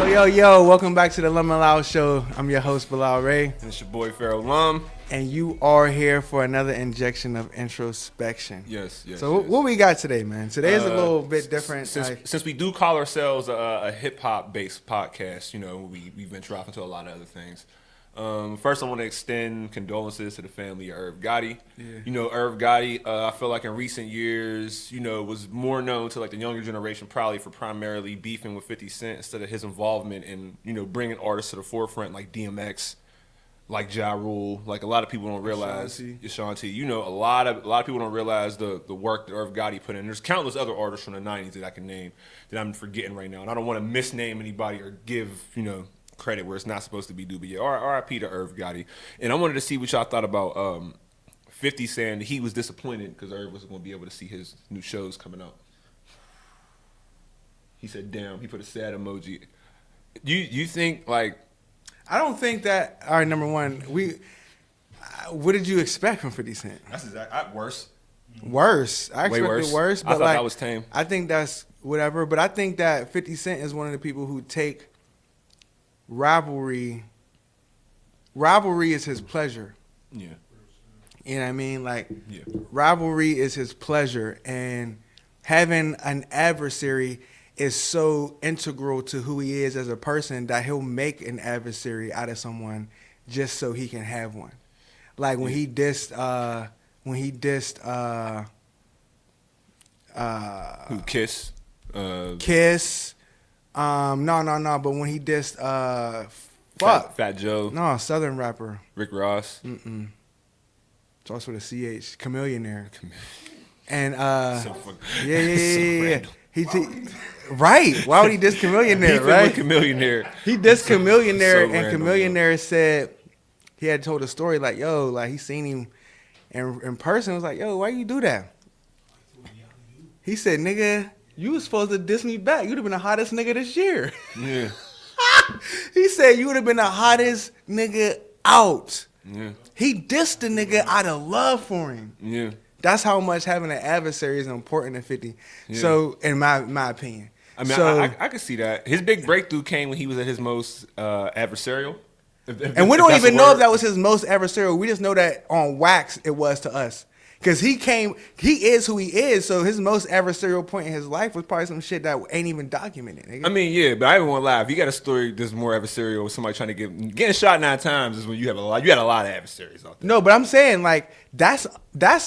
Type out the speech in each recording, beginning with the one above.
Yo, welcome back to the Lum LaL show. I'm your host, Bilal Ray. And it's your boy, Pharaoh Lum. And you are here for another injection of introspection. Yes. So what we got today, man? Today is a little bit different. Since we do call ourselves a hip-hop based podcast, you know, we venture off into a lot of other things. First, I want to extend condolences to the family of Irv Gotti. Yeah. You know, Irv Gotti, I feel like in recent years, you know, was more known to like the younger generation probably for primarily beefing with 50 Cent instead of his involvement in, you know, bringing artists to the forefront like DMX, like Ja Rule. Like a lot of people don't realize, Ashanti. You know, a lot of people don't realize the work that Irv Gotti put in. There's countless other artists from the 90s that I can name that I'm forgetting right now. And I don't want to misname anybody or give, you know, credit where it's not supposed to be due, but yeah, R.I.P. to Irv Gotti. And I wanted to see what y'all thought about 50 saying he was disappointed because Irv wasn't going to be able to see his new shows coming out. He said, "Damn." He put a sad emoji. You think like? I don't think that. All right, number one, what did you expect from 50 Cent? That's worse. Worse. I expected Way worse. But I thought that was tame. I think that's whatever. But I think that 50 Cent is one of the people who take rivalry is his pleasure. Yeah. You know what I mean? Like, yeah. Rivalry is his pleasure, and having an adversary is so integral to who he is as a person that he'll make an adversary out of someone just so he can have one. Like when he dissed Who, Kiss? Kiss. No. But when he dissed Fat Joe. No, Southern rapper. Rick Ross. Starts with a CH. Chameleonaire. And So yeah. Right. Why would he diss Chameleonaire, right? Chameleonaire. He dissed Chameleonaire, So and random, Chameleonaire said he had told a story like, yo, like he seen him in person. Was like, yo, why you do that? He said, nigga, you was supposed to diss me back. You'd have been the hottest nigga this year. Yeah. He said you would have been the hottest nigga out. Yeah. He dissed the nigga out of love for him. Yeah. That's how much having an adversary is important in 50. Yeah. So, in my opinion. I mean, I could see that. His big breakthrough came when he was at his most adversarial. And we don't even know if that was his most adversarial. We just know that on wax it was to us. Because he is who he is, so his most adversarial point in his life was probably some shit that ain't even documented. Nigga. I mean, yeah, but I even want to lie. If you got a story that's more adversarial with somebody trying to getting shot 9 times is when you got a lot of adversaries out there. No, but I'm saying like that's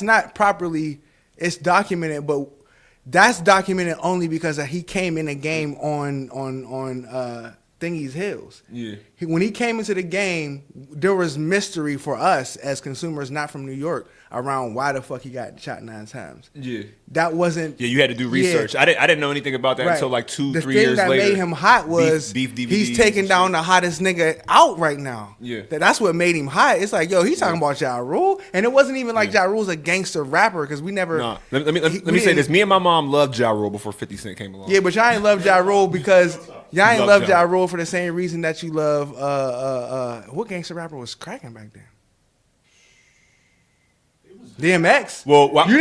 not properly. It's documented, but that's documented only because he came in the game on Thingy's Hills. Yeah. When he came into the game, there was mystery for us as consumers not from New York around why the fuck he got shot 9 times. Yeah. That wasn't... Yeah, you had to do research. Yeah. I didn't know anything about that until like 2-3 years later. The thing that made him hot was beef DVDs he's taking down the hottest nigga out right now. Yeah. That's what made him hot. It's like, yo, he's talking about Ja Rule. And it wasn't even like Ja Rule's a gangster rapper because we never... Nah. Let me say this. Me and my mom loved Ja Rule before 50 Cent came along. Yeah, but y'all ain't love Ja Rule because... Y'all ain't love Ja Rule for the same reason that you love... what gangster rapper was cracking back then? DMX. Well, you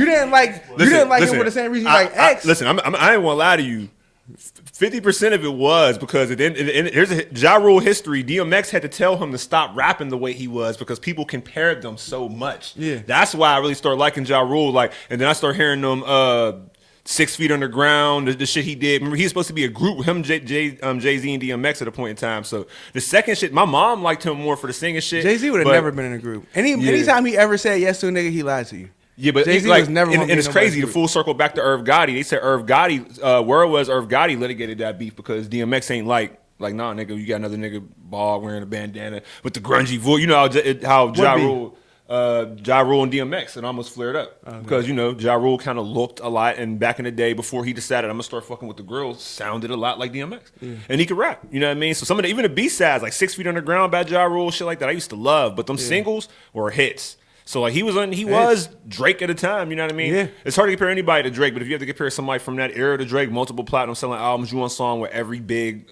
didn't like him for the same reason you like X. Listen, I ain't want to lie to you. 50% of it was because here's a Ja Rule history. DMX had to tell him to stop rapping the way he was because people compared them so much. Yeah, that's why I really started liking Ja Rule. Like, and then I started hearing them 6 Feet Underground, the shit he did. Remember, he was supposed to be a group with him, Jay-Z and DMX at a point in time. So the second shit, my mom liked him more for the singing shit. Jay-Z would have never been in a group. Anytime he ever said yes to a nigga, he lied to you. Yeah, but Jay-Z like, was never. And it's crazy. The full circle back to Irv Gotti. They said Irv Gotti. Word was Irv Gotti litigated that beef because DMX ain't like nah, nigga. You got another nigga bald wearing a bandana with the grungy voice. You know how Ja Rule. Ja Rule and DMX, and almost flared up because you know Ja Rule kind of looked a lot, and back in the day before he decided I'm gonna start fucking with the girls, sounded a lot like DMX, and he could rap. You know what I mean? So some of even the B sides like 6 Feet Underground by Ja Rule, shit like that, I used to love, but them singles were hits. So like he was Drake at the time, you know what I mean? Yeah. It's hard to compare anybody to Drake, but if you have to compare somebody from that era to Drake, multiple platinum selling albums, you on song with every big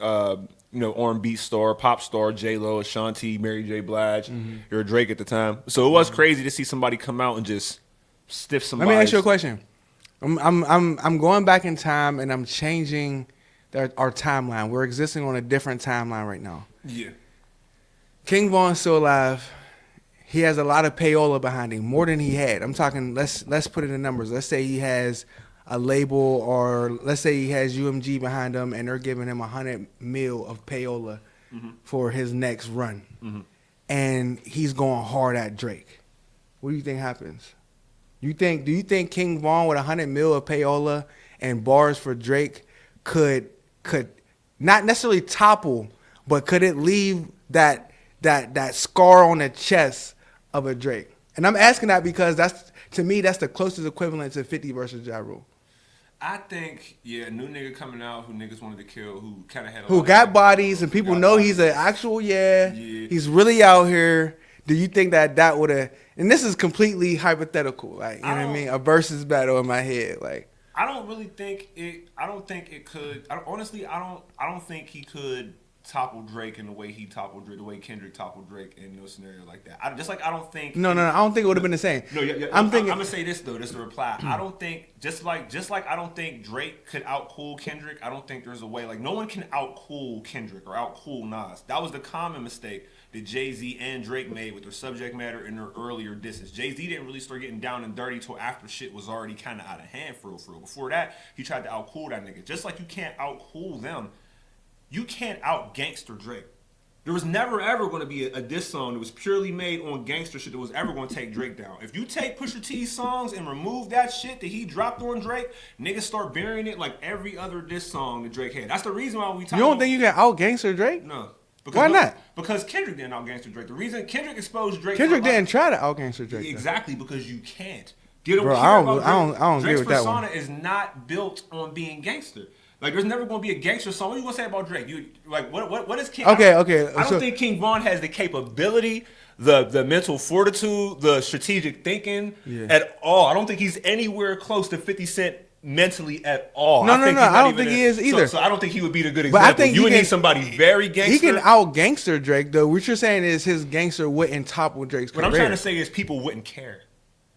R&B star, pop star, J-Lo, Ashanti, Mary J. Blige, you're a Drake at the time. So it was crazy to see somebody come out and just stiff somebody. Let me ask you a question. I'm going back in time and I'm changing our timeline. We're existing on a different timeline right now. Yeah. King Von's still alive. He has a lot of payola behind him, more than he had. I'm talking. Let's put it in numbers. Let's say he has a label, or let's say he has UMG behind him, and they're giving him $100 million of payola for his next run, and he's going hard at Drake. What do you think happens? Do you think King Von with $100 million of payola and bars for Drake could not necessarily topple, but could it leave that scar on the chest of a Drake? And I'm asking that because to me that's the closest equivalent to 50 versus Ja Rule. I think, a new nigga coming out who niggas wanted to kill, who kind of had who got bodies and people know he's an actual he's really out here. Do you think that would have? And this is completely hypothetical, like you know what I mean, a versus battle in my head, like. I don't really think it. I don't think it could. Honestly, I don't think he could topple Drake in the way he toppled Drake, the way Kendrick toppled Drake in no scenario like that. I don't think. No, I don't think it would have been the same. No, I'm gonna say this though. This is the reply. I don't think just like I don't think Drake could outcool Kendrick. I don't think there's a way, like, no one can outcool Kendrick or outcool Nas. That was the common mistake that Jay-Z and Drake made with their subject matter in their earlier disses. Jay-Z didn't really start getting down and dirty till after shit was already kind of out of hand for real. Before that, he tried to outcool that nigga. Just like you can't outcool them, you can't out-gangster Drake. There was never ever going to be a diss song that was purely made on gangster shit that was ever going to take Drake down. If you take Pusha T's songs and remove that shit that he dropped on Drake, niggas start burying it like every other diss song that Drake had. That's the reason why we talk. You don't think you can out-gangster Drake? No. Why not? Because Kendrick didn't out-gangster Drake. The reason Kendrick exposed Drake... Kendrick didn't try to out-gangster Drake. Exactly, because you can't. I don't agree with that one. Drake's persona is not built on being gangster. Like, there's never going to be a gangster song. What are you going to say about Drake? What is King... Okay. I don't think King Von has the capability, the mental fortitude, the strategic thinking at all. I don't think he's anywhere close to 50 Cent mentally at all. No. I don't think he is either. So I don't think he would be the good example. But I think you would need somebody very gangster. He can out-gangster Drake, though. What you're saying is his gangster wouldn't topple Drake's career. What I'm trying to say is people wouldn't care.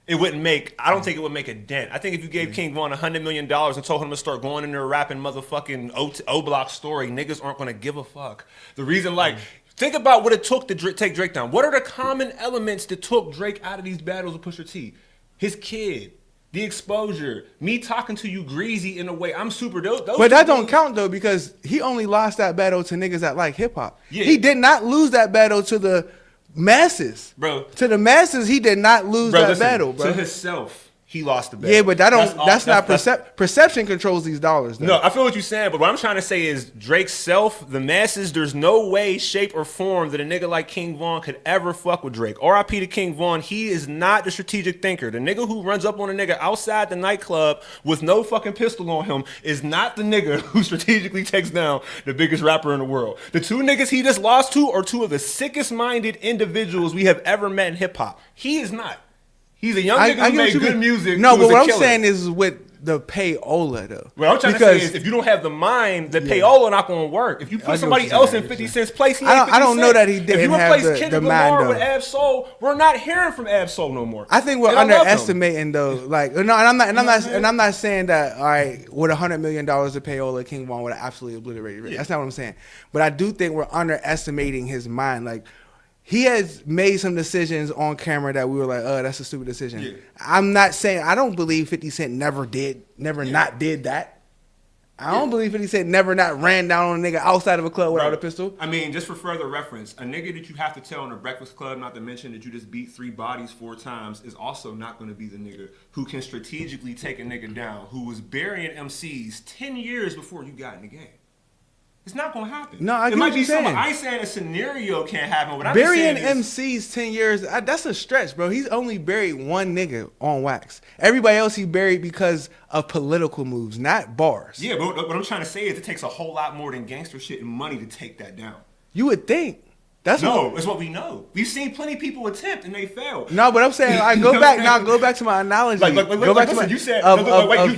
It wouldn't make... I don't think it would make a dent. I think if you gave King Von $100 million and told him to start going in there rapping motherfucking O-Block story, niggas aren't going to give a fuck. The reason, like... Think about what it took to take Drake down. What are the common elements that took Drake out of these battles with Pusha T? His kid. The exposure. Me talking to you Glizzy in a way. I'm super dope. But that don't count, though, because he only lost that battle to niggas that like hip-hop. Yeah. He did not lose that battle to the... masses, bro. To the masses, he did not lose that battle, bro. To himself, he lost the battle. Yeah, but that's not perception controls these dollars, though. No, I feel what you're saying, but what I'm trying to say is Drake's self, the masses, there's no way, shape, or form that a nigga like King Von could ever fuck with Drake. R.I.P. to King Von, he is not the strategic thinker. The nigga who runs up on a nigga outside the nightclub with no fucking pistol on him is not the nigga who strategically takes down the biggest rapper in the world. The two niggas he just lost to are two of the sickest-minded individuals we have ever met in hip-hop. He is not. He's a young nigga who made good music. No, but what I'm saying is with the payola, though. What I'm trying to say is if you don't have the mind, the payola not going to work. If you put somebody else in 50 Cent's place, he ain't 50 Cent. I don't know that he didn't have the mind, though. If you replace Kendrick Lamar with Ab Soul, we're not hearing from Ab Soul no more. I think we're underestimating, though. Like, no, and I'm not saying that, all right, with $100 million of payola, King Von would have absolutely obliterated it. That's not what I'm saying. But I do think we're underestimating his mind. Like, he has made some decisions on camera that we were like, oh, that's a stupid decision. Yeah. I'm not saying, I don't believe 50 Cent never not did that. I don't believe 50 Cent never not ran down on a nigga outside of a club without a pistol. I mean, just for further reference, a nigga that you have to tell in a Breakfast Club, not to mention that you just beat 3 bodies 4 times, is also not going to be the nigga who can strategically take a nigga down, who was burying MCs 10 years before you got in the game. It's not going to happen. No, I get it might what be you're saying. something. I ain't saying a scenario can't happen. But burying MCs 10 years, that's a stretch, bro. He's only buried one nigga on wax. Everybody else he buried because of political moves, not bars. Yeah, but what I'm trying to say is it takes a whole lot more than gangster shit and money to take that down. You would think. No, it's what we know. We've seen plenty of people attempt and they fail. No, but I'm saying I go back now. Go back to my analogy. Go back to my. You said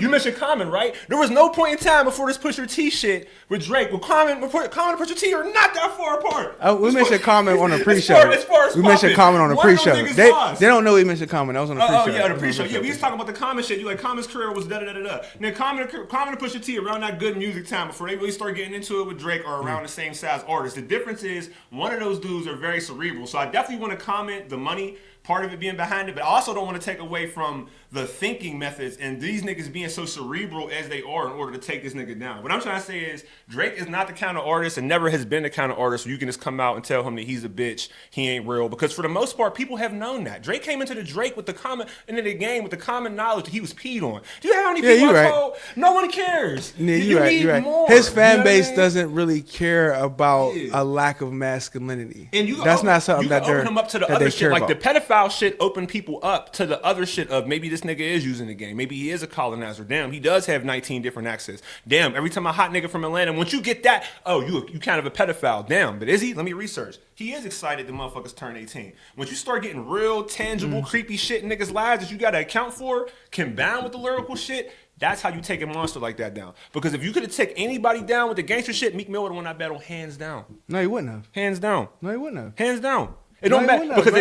you mentioned Common, right? There was no point in time before this Pusha T shit with Drake. Well, Common and Pusha T are not that far apart. We mentioned Common on the pre-show. We mentioned Common on the pre-show. They don't know we mentioned Common. That was on the pre-show. Oh yeah, the pre-show. Yeah, we was talking about the Common shit. You like Common's career was da da da da. Then Common and Pusha T around that good music time before they really start getting into it with Drake are around the same size artists. The difference is one of those dudes are very cerebral. So I definitely want to comment the money part of it being behind it, but I also don't want to take away from the thinking methods and these niggas being so cerebral as they are in order to take this nigga down. What I'm trying to say is Drake is not the kind of artist and never has been the kind of artist where you can just come out and tell him that he's a bitch, he ain't real. Because for the most part, people have known that. Drake came into the Drake with the common into the game with the common knowledge that he was peed on. Do you have any people I told? No one cares. Yeah, you need more. His fan base doesn't really care about a lack of masculinity. And that's not something that they're open him up to the other shit. Like the pedophile shit opened people up to the other shit of maybe this nigga is using the game. Maybe he is a colonizer. Damn, he does have 19 different accents. Damn, every time a hot nigga from Atlanta, once you get that, oh, you kind of a pedophile. Damn, but is he? Let me research. He is excited the motherfuckers turn 18. Once you start getting real, tangible, creepy shit in niggas' lives that you gotta account for, combined with the lyrical shit, that's how you take a monster like that down. Because if you could have taken anybody down with the gangster shit, Meek Mill would have won that battle hands down. No, he wouldn't have. Hands down. No, he wouldn't have. Hands down. It don't matter because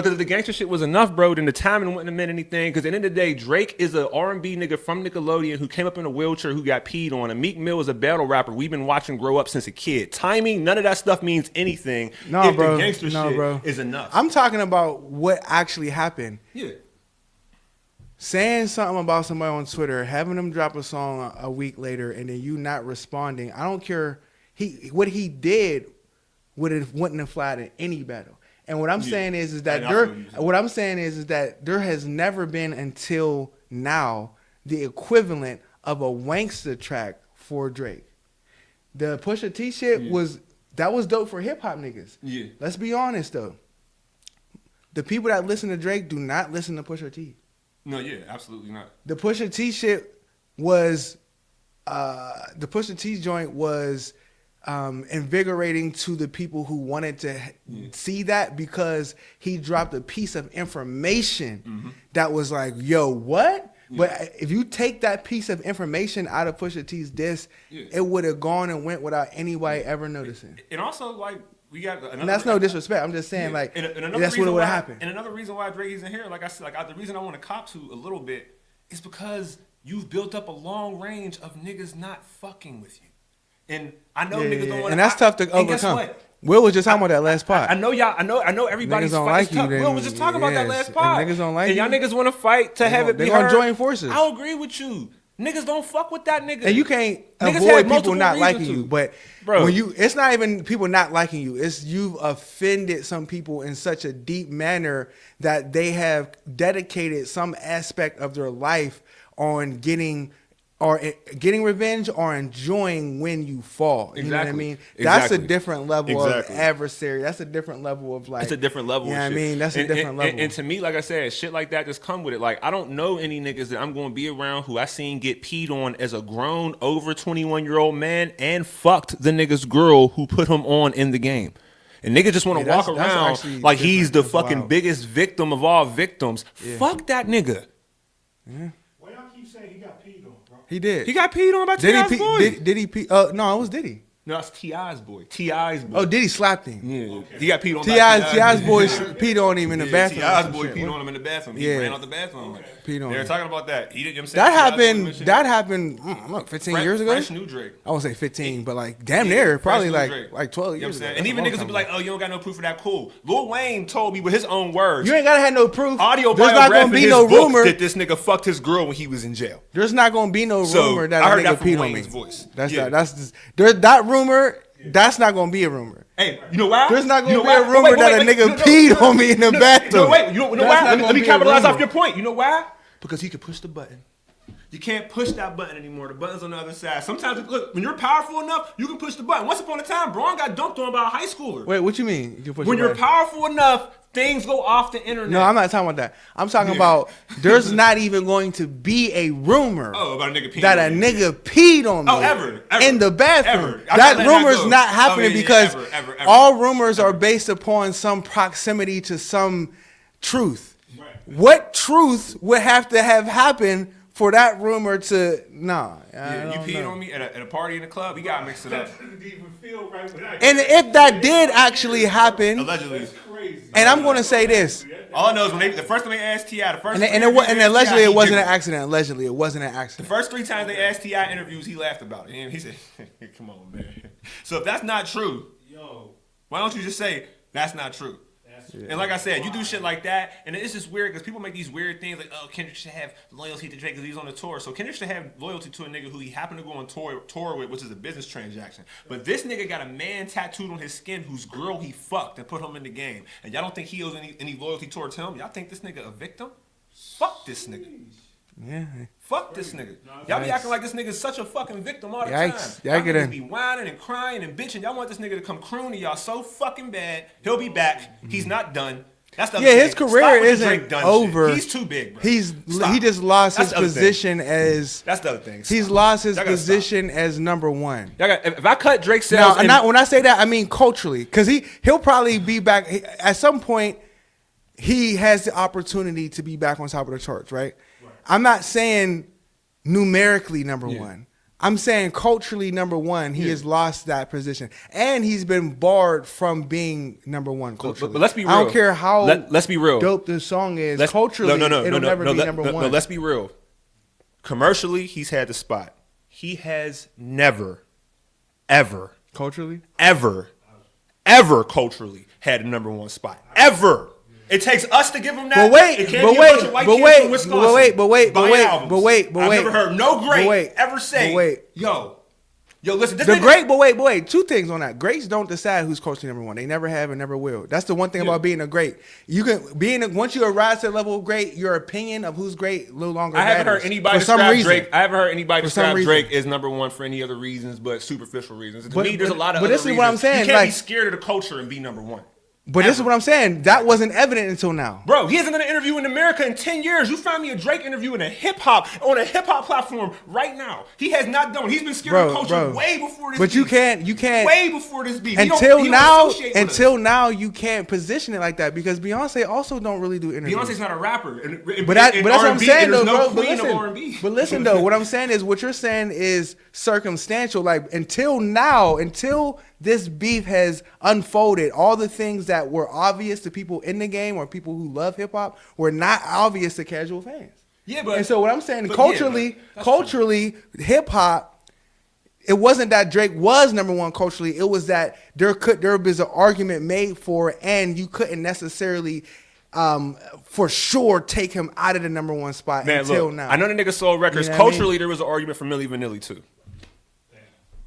if the gangster shit was enough, bro, then the timing wouldn't have meant anything. Because at the end of the day, Drake is an R&B nigga from Nickelodeon who came up in a wheelchair who got peed on. And Meek Mill is a battle rapper we've been watching grow up since a kid. Timing, none of that stuff means anything if the gangster shit is enough. I'm talking about what actually happened. Yeah. Saying something about somebody on Twitter, having them drop a song a week later, and then you not responding. I don't care. What he did wouldn't have fly in any battle. And what I'm saying is that there has never been until now the equivalent of a Wankster track for Drake. The Pusha T shit was dope for hip hop niggas. Yeah. Let's be honest though. The people that listen to Drake do not listen to Pusha T. No, yeah, absolutely not. The Pusha T shit was the Pusha T joint was invigorating to the people who wanted to see that because he dropped a piece of information that was like, yo, what? Yeah. But if you take that piece of information out of Pusha T's disc, it would have gone and went without anybody ever noticing. And also, like, we got another, and that's no disrespect. I'm just saying, like, and that's what would have happened. And another reason why Drake isn't here, like I said, the reason I want to cop to a little bit is because you've built up a long range of niggas not fucking with you. And I know niggas don't want to. And that's tough to overcome. Guess what? Will was just talking about that last part. I know y'all. I know everybody's don't like you. Will was just talking about that last part. Niggas don't like and y'all niggas want to fight to have it be heard. They're gonna join forces. I'll agree with you. Niggas don't fuck with that nigga. And you can't avoid people not liking you. But when it's not even people not liking you. It's you've offended some people in such a deep manner that they have dedicated some aspect of their life on getting revenge or enjoying when you fall. You know what I mean? That's a different level of adversary. That's a different level of like. It's a different level. You know what I mean? That's a different level. And to me, like I said, shit like that just come with it. Like I don't know any niggas that I'm going to be around who I seen get peed on as a grown over 21-year-old man and fucked the nigga's girl who put him on in the game. And niggas just want to walk around like he's the fucking biggest victim of all victims. Yeah. Fuck that nigga. Yeah. Why y'all keep saying he got peed on, bro? He did. He got peed on by T.I.'s boy. Did he pee? No, it was Diddy. No, it's T.I.'s boy. T.I.'s boy. Oh, Diddy slapped him. Yeah. Okay. He got peed on T.I.'s boy peed on him in the bathroom. T.I.'s boy peed on him in the bathroom. He ran out the bathroom. Okay. Peed on him. They were talking about that. He didn't, that happened 15 years ago? Fresh new Drake. I won't say 15, but like damn near. Probably like 12 years ago. And even niggas would be like, oh, you don't got no proof of that. Cool. Lil Wayne told me with his own words. You ain't got to have no proof. Audio There's not going to be no rumor that this nigga fucked his girl when he was in jail. There's not going to be no rumor that I heard a nigga that from peed on me. Wayne's voice. That rumor. That's not gonna be a rumor. Hey, you know why? There's not gonna be a rumor that a nigga peed on me in the bathroom. You know why? Let me capitalize off your point. You know why? Because he could push the button. You can't push that button anymore. The button's on the other side. Sometimes, look, when you're powerful enough, you can push the button. Once upon a time, Braun got dunked on by a high schooler. Wait, what you mean? You can push When the you're button? powerful enough, things go off the internet. No, I'm not talking about that. I'm talking about there's not even going to be a rumor about a nigga peeing that a on me. nigga peed on me ever. in the bathroom. Ever. That Let rumor's go. not happening because ever. all rumors are based upon some proximity to some truth. Right. What truth would have to have happened for that rumor to Yeah, you peed on me at a party in the club. You gotta mix it up. Didn't even feel right when I And if that did actually happen, Allegedly. That's crazy. and I'm going to say this, All I know is the first time they asked T.I., the first and three allegedly interviews it wasn't an giggled. accident. Allegedly it wasn't an accident. The first 3 times they asked T.I. interviews, he laughed about it. And he said, come on, man. So if that's not true, Yo, why don't you just say, that's not true? And like I said, you do shit like that, and it's just weird because people make these weird things like, oh, Kendrick should have loyalty to Drake because he's on the tour. So Kendrick should have loyalty to a nigga who he happened to go on tour with, which is a business transaction. But this nigga got a man tattooed on his skin whose girl he fucked and put him in the game. And y'all don't think he owes any loyalty towards him? Y'all think this nigga a victim? Fuck this nigga. Yeah. Fuck this nigga. Y'all be acting like this nigga's such a fucking victim all the Yikes. time. Y'all Yikes. niggas be whining and crying and bitching. Y'all want this nigga to come croon to y'all so fucking bad. He'll be back. He's not done. That's the other Yeah, his thing. career Stop with the isn't Drake done over. shit. He's too big, bro. He Stop. just lost That's his the other thing. position as That's the other thing. he's Stop. lost his Y'all gotta position as number one. Y'all got, if I cut Drake's Now, sales, when I say that, I mean culturally, because he'll probably be back at some point. He has the opportunity to be back on top of the charts, right? I'm not saying numerically number one. I'm saying culturally number one. He has lost that position, and he's been barred from being number one culturally. But let's be real. I don't care how let's be real. dope the song is. Culturally, it'll never be number one. No, let's be real. Commercially, he's had the spot. He has never, ever, Culturally, ever culturally had a number one spot. Ever. It takes us to give him that. But wait, It can't but be a wait, bunch of white but kids wait, from Wisconsin but wait, but wait, but buying wait, albums. but wait, but I've wait. never heard no great But wait, ever say, but wait. yo, listen, this The nigga, great, but wait. 2 things on that. Greats don't decide who's culturally number one. They never have and never will. That's the one thing about being a great. You can once you arrive to the level of great, your opinion of who's great no longer I haven't matters. heard anybody For some describe reason. Drake. I haven't heard anybody For some describe reason. Drake as number one for any other reasons but superficial reasons. To But- me, there's a lot of but other this is reasons. what I'm saying, You can't be like- scared of the culture and be number one. But this is what I'm saying. That wasn't evident until now. Bro, he hasn't done an interview in America in 10 years. You find me a Drake interview in a hip hop on a hip hop platform right now. He has not done. He's been scared of the culture way before this. But you can't way before this beef. until He don't now. associate with Until us. now, you can't position it like that because Beyonce also don't really do interviews. Beyonce's not a rapper. But that's what I'm saying, though, no bro. queen of R&B. But listen, though, what I'm saying is what you're saying is circumstantial. Like until now, until this beef has unfolded, all the things that were obvious to people in the game or people who love hip hop were not obvious to casual fans. Yeah, but And so what I'm saying, but culturally, that's culturally, hip hop. It wasn't that Drake was number one culturally. It was that there was an argument made for it, and you couldn't necessarily, for sure, take him out of the number one spot Man, until look, now. I know the nigga sold records. You know what I Culturally, mean? there was an argument for Milli Vanilli too.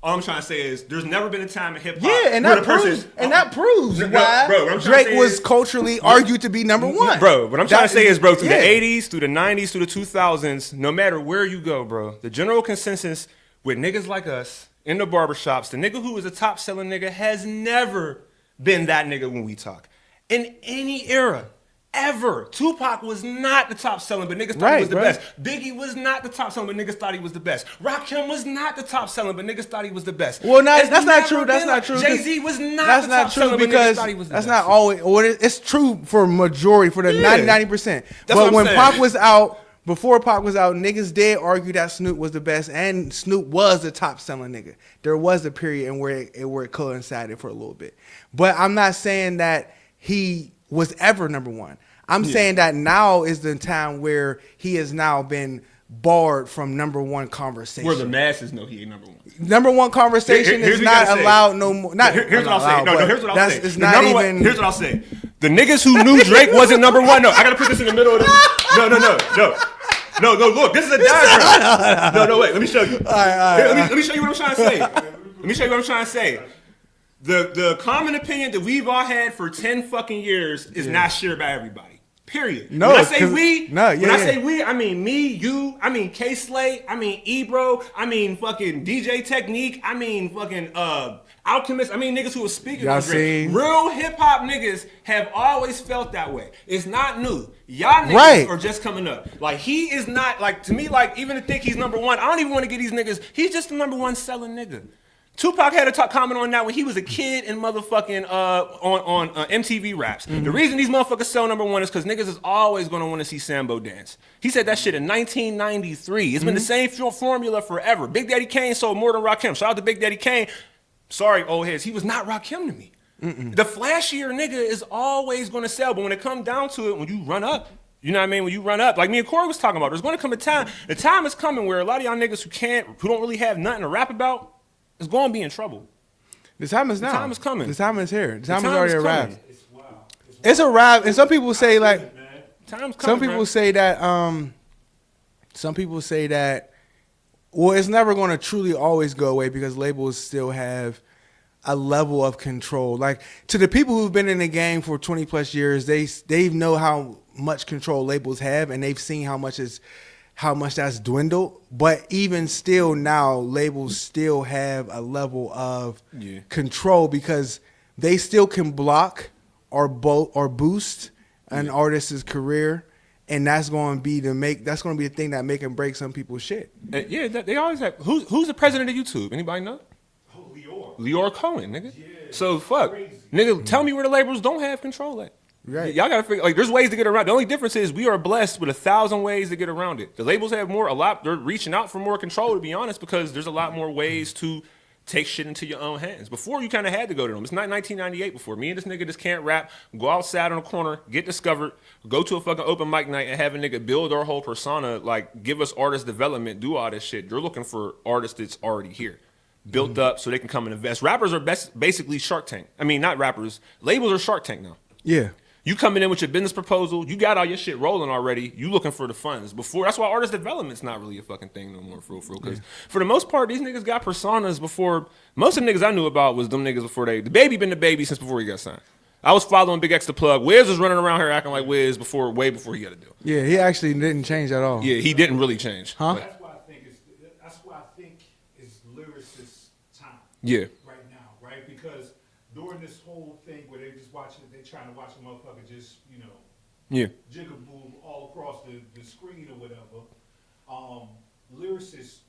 All I'm trying to say is there's never been a time in hip hop Yeah, and where that the person proves, that proves No, why bro, what I'm trying to Drake say was is- culturally argued to be number one. Bro, what I'm trying to say is, bro, through yeah. the 80s, through the 90s, through the 2000s, no matter where you go, bro, the general consensus with niggas like us in the barbershops, the nigga who is a top selling nigga has never been that nigga when we talk. In any era. Ever. Tupac was not the top selling, but niggas thought he was the best. Biggie was not the top selling, but niggas thought he was the best. Rakim was not the top selling, but niggas thought he was the best. Well, that's It's not never true. That's been not like- true. Jay-Z was not That's the not top true selling, but niggas because thought he was the that's best. not always. Well, it's true for majority for the Yeah. 90%. That's But what I'm when saying. Pac was out, before Pac was out, niggas did argue that Snoop was the best, and Snoop was the top selling nigga. There was a period in where it coincided for a little bit. But I'm not saying that he was ever number one. I'm saying that now is the time where he has now been barred from number one conversation. Where the masses know he ain't number one. Number one conversation Here's is what you not gotta say. allowed no more. Not Here's what I'll say. allowed, No, but here's what I'll that's- say. It's The not number even. one, here's what I'll say. The niggas who knew Drake wasn't number one. No, I gotta put this in the middle of this. No. Look, this is a diagram. No, wait. Let me show you. All right. Here, let me show you what I'm trying to say. Let me show you what I'm trying to say. The common opinion that we've all had for 10 fucking years is not shared by everybody. Period. No, when I say 'cause- we, no, yeah, when I yeah. say we, I mean me, you, I mean K Slay, I mean Ebro, I mean fucking DJ Technique, I mean fucking Alchemist, I mean niggas who are speaking on Drake. Yasin. Real hip hop niggas have always felt that way. It's not new. Y'all niggas Right. are just coming up. Like he is not like to me. Like even to think he's number one, I don't even want to get these niggas. He's just the number one selling nigga. Tupac had a comment on that when he was a kid in motherfucking on MTV Raps. The reason these motherfuckers sell number one is because niggas is always gonna want to see Sambo dance. He said that shit in 1993. It's been the same formula forever. Big Daddy Kane sold more than Rakim. Shout out to Big Daddy Kane. Sorry, old heads, he was not Rakim to me. The flashier nigga is always gonna sell, but when it comes down to it, when you run up. You know what I mean? When you run up, like me and Corey was talking about, there's going to come a time. The time is coming where a lot of y'all niggas who don't really have nothing to rap about, is going to be in trouble. The time is now. The time is coming. The time is here. The time, time is already is a wrap. coming. It's a wrap, and some people say like, Time's coming. some people man. say that, some people say that, well, it's never going to truly always go away because labels still have a level of control. Like to the people who've been in the game for 20 plus years, they know how much control labels have, and they've seen how much that's dwindled. But even still now, labels still have a level of control because they still can block or boost an artist's career, and that's going to be the thing that make and break some people's shit. Yeah, they always have. Who's the president of YouTube? Anybody know? Leor Cohen, nigga. Yeah, So fuck, nigga. Tell me where the labels don't have control at. Right. Y'all gotta figure. Like, there's ways to get around. The only difference is we are blessed with 1,000 ways to get around it. The labels have a lot. They're reaching out for more control, to be honest, because there's a lot more ways to take shit into your own hands. Before, you kind of had to go to them. It's not 1998 before. Me and this nigga just can't rap. Go outside on a corner, get discovered, go to a fucking open mic night, and have a nigga build our whole persona. Like, give us artist development, do all this shit. You're looking for artists that's already here. Built up so they can come and invest. Rappers are basically Shark Tank. I mean, not rappers. Labels are Shark Tank now. Yeah. You coming in with your business proposal, you got all your shit rolling already. You looking for the funds. Before, that's why artist development's not really a fucking thing no more, for real. Because for the most part, these niggas got personas before. Most of the niggas I knew about was them niggas before the baby been the baby since before he got signed. I was following Big X the Plug. Wiz was running around here acting like Wiz way before he got a deal. Yeah, he actually didn't change at all. Yeah, he didn't really change. Huh? But, That's why I think it's lyricist time. yeah. Right now, right? Because during this whole thing where they're just watching, they're trying to watch a motherfucker just, Yeah. jigaboo all across the screen or whatever. Lyricists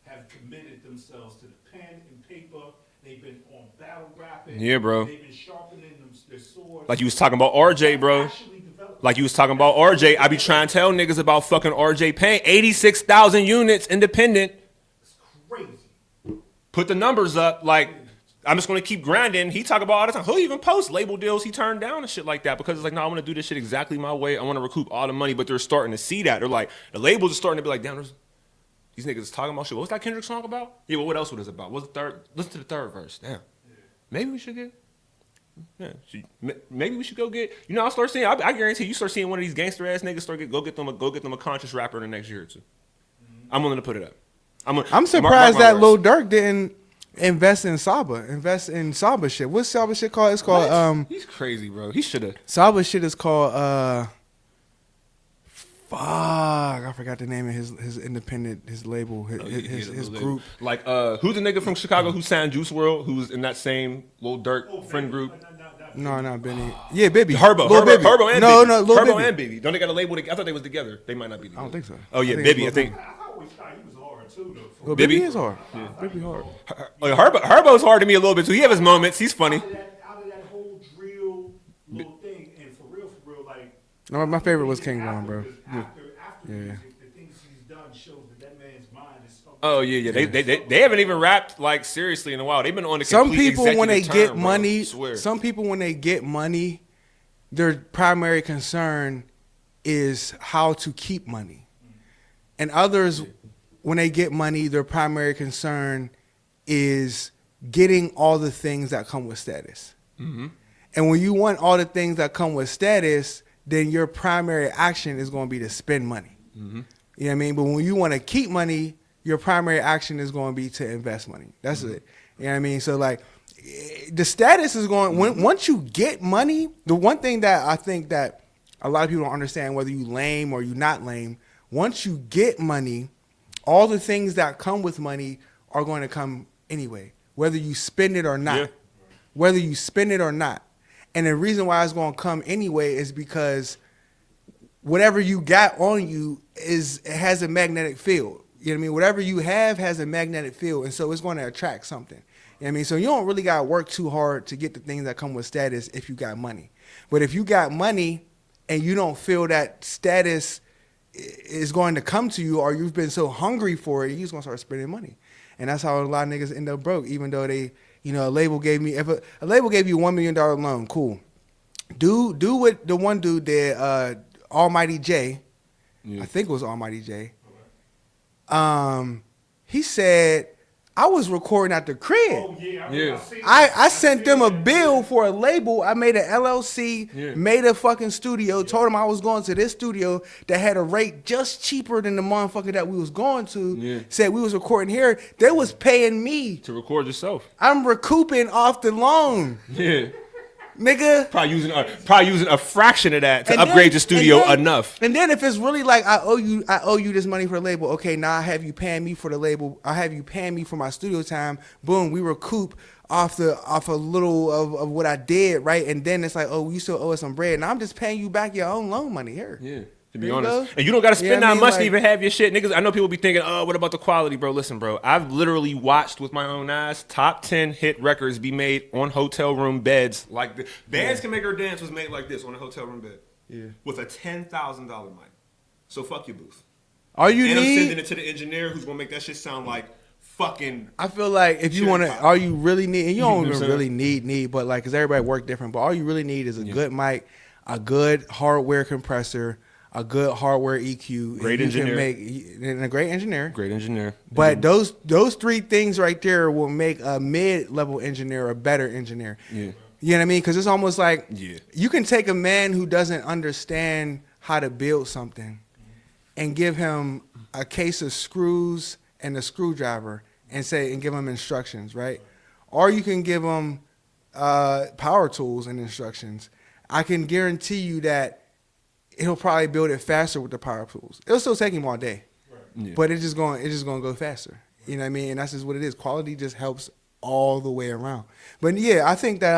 have committed themselves to the pen and paper. They've been on battle rapping. Yeah, bro. They've been sharpening their swords. Like you was talking about RJ, bro. Actually developed. Like you was talking about RJ. I be trying to tell niggas about fucking RJ Payne. 86,000 units independent. It's crazy. Put the numbers up. Like, I'm just going to keep grinding. He talk about all the time. He'll even post label deals he turned down and shit like that because it's like, no, I want to do this shit exactly my way. I want to recoup all the money. But they're starting to see that. They're like, the labels are starting to be like, damn, these niggas is talking about shit. What was that Kendrick song about? Yeah, well, what else was it about? What's the third? Listen to the third verse. Damn. Maybe we should get. Yeah, maybe we should go get. I'll start seeing. I guarantee you start seeing one of these gangster ass niggas go get them a conscious rapper in the next year or two. I'm willing to put it up. I'm surprised that Lil Durk didn't invest in Saba shit. What's Saba shit called? It's called He's crazy, bro. He should have. Saba shit is called fuck, I forgot the name of his independent, his label, his group. Like, who's the nigga from Chicago who signed Juice WRLD, who's in that same Lil Durk friend group? No, not Benny. Yeah, Bibby. Herbo Lil Bibby. Herbo and no, Bibby. no, Lil Herbo Bibby. and Bibby. Don't they got a label? I thought they was together. They might not be together. I don't think so. Oh yeah, I think Bibby. it's I think. I always thought he was hard too, though. Lil Bibby? Bibby is hard. Bibby hard. Herbo's hard to me a little bit too. He have his moments. He's funny. Out of that whole drill little thing, and for real, like. No, my favorite was King Von, bro. After Yeah. music, the things he's done shows that man's mind is so. Oh yeah. They haven't even rapped like seriously in a while. They've been on the Some complete people when they executive get term, money, bro. Swear. some people when they get money, their primary concern is how to keep money. And others, when they get money, their primary concern is getting all the things that come with status. Mm-hmm. And when you want all the things that come with status, then your primary action is going to be to spend money. Mm-hmm. You know what I mean? But when you want to keep money, your primary action is going to be to invest money. That's it. You know what I mean? So like, the status is going, once you get money, the one thing that I think that a lot of people don't understand whether you lame or you not lame. Once you get money, all the things that come with money are going to come anyway, whether you spend it or not. Yeah. Whether you spend it or not. And the reason why it's going to come anyway is because whatever you got on you it has a magnetic field. You know what I mean? Whatever you have has a magnetic field, and so it's going to attract something. You know what I mean? So you don't really got to work too hard to get the things that come with status if you got money. But if you got money and you don't feel that status is going to come to you, or you've been so hungry for it, you're just going to start spending money. And that's how a lot of niggas end up broke, even though they, you know, a label gave you a $1 million loan, cool. Do what the one dude did, Almighty J. Yeah. I think it was Almighty J. He said, I was recording at the crib. Oh, yeah. Yeah. I sent them a bill for a label. I made an LLC, made a fucking studio, told them I was going to this studio that had a rate just cheaper than the motherfucker that we was going to. Said we was recording here. They was paying me. To record yourself. I'm recouping off the loan. Yeah. Nigga. Probably using a fraction of that to upgrade your studio enough. And then if it's really like I owe you this money for the label, okay, now I have you paying me for the label, I have you paying me for my studio time, boom, we recoup off a little of what I did, right? And then it's like, oh, you still owe us some bread. And I'm just paying you back your own loan money here. Yeah. To be There you honest. go. And you don't got to spend Yeah, I that mean, much like- to even have your shit. Niggas, I know people be thinking, oh, what about the quality, bro? Listen, bro, I've literally watched with my own eyes top 10 hit records be made on hotel room beds. Like, the Bands Can Make Her Dance was made like this on a hotel room bed. Yeah. With a $10,000 mic. So fuck your booth. All you And I'm sending need, it to the engineer who's going to make that shit sound like fucking... I feel like if you Shit want to, pop. all you really need, and you know don't what I'm even saying? really need, but like, because everybody work different, but all you really need is a good mic, a good hardware compressor, a good hardware EQ. Great and you can engineer. and a great engineer. Great engineer. But those three things right there will make a mid-level engineer a better engineer. Yeah. You know what I mean? Because it's almost like Yeah. you can take a man who doesn't understand how to build something and give him a case of screws and a screwdriver and give him instructions, right? Or you can give him power tools and instructions. I can guarantee you that he'll probably build it faster with the power tools. It'll still take him all day, Yeah. but it's just going to go faster. You know what I mean? And that's just what it is. Quality just helps all the way around. But yeah, I think that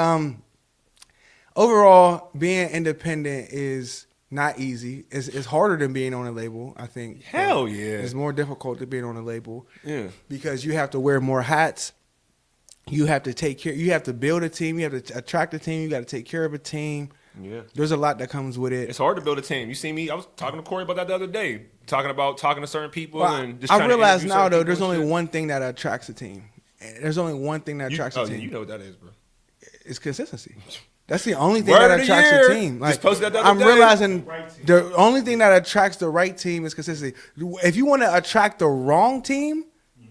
overall being independent is not easy. It's harder than being on a label, I think. Hell yeah. It's more difficult than being on a label. Yeah. Because you have to wear more hats. You have to take care. You have to build a team. You have to attract a team. You got to take care of a team. Yeah. There's a lot that comes with it. It's hard to build a team. You see me, I was talking to Corey about that the other day, talking to certain people Well, and just I trying to realize interview now certain though, people there's and only shit. one thing that attracts a team. There's only one thing that attracts a team. You know what that is, bro. It's consistency. That's the only thing Word that of the attracts year. a team. Just posted that the other I'm day. realizing Right team. the only thing that attracts the right team is consistency. If you want to attract the wrong team,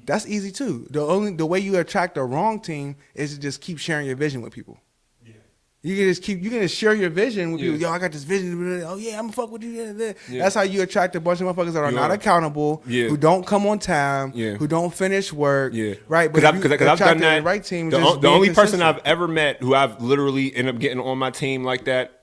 that's easy too. The way you attract the wrong team is to just keep sharing your vision with people. Yeah. You can just share your vision with Yeah. people. Yo, I got this vision. Oh yeah, I'm gonna fuck with you. Yeah. That's how you attract a bunch of motherfuckers that are You not are. accountable, Yeah. who don't come on time, Yeah. who don't finish work. Yeah, Right. But Because if you I've done attracted that. The right team. The, just the being only person consistent. I've ever met who I've literally ended up getting on my team like that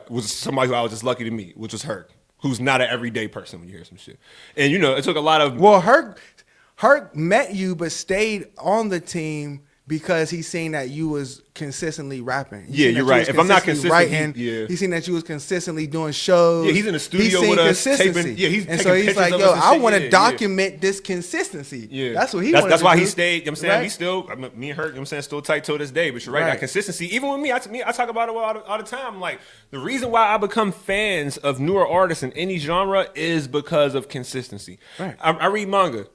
was somebody who I was just lucky to meet, which was Herc, who's not an everyday person when you hear some shit. And you know, it took a lot of Well, Herc met you, but stayed on the team because he seen that you was consistently rapping. He Yeah, seen that you're you right. was If I'm not consistently consistent, writing, he seen that you was consistently doing shows. Yeah, he's in the studio He's seen with us, consistency. taping- yeah, he's and taking so he's pictures like, of yo, us and I shit. want Yeah, to yeah. document this consistency. Yeah, That's what he. That's wanted why to he do. stayed. You know what I'm saying Right? we still. Me and Herc. You know what I'm saying still tight to this day. But you're right. Right. That consistency. Even with me, I talk about it all the time. Like the reason why I become fans of newer artists in any genre is because of consistency. Right. I read manga.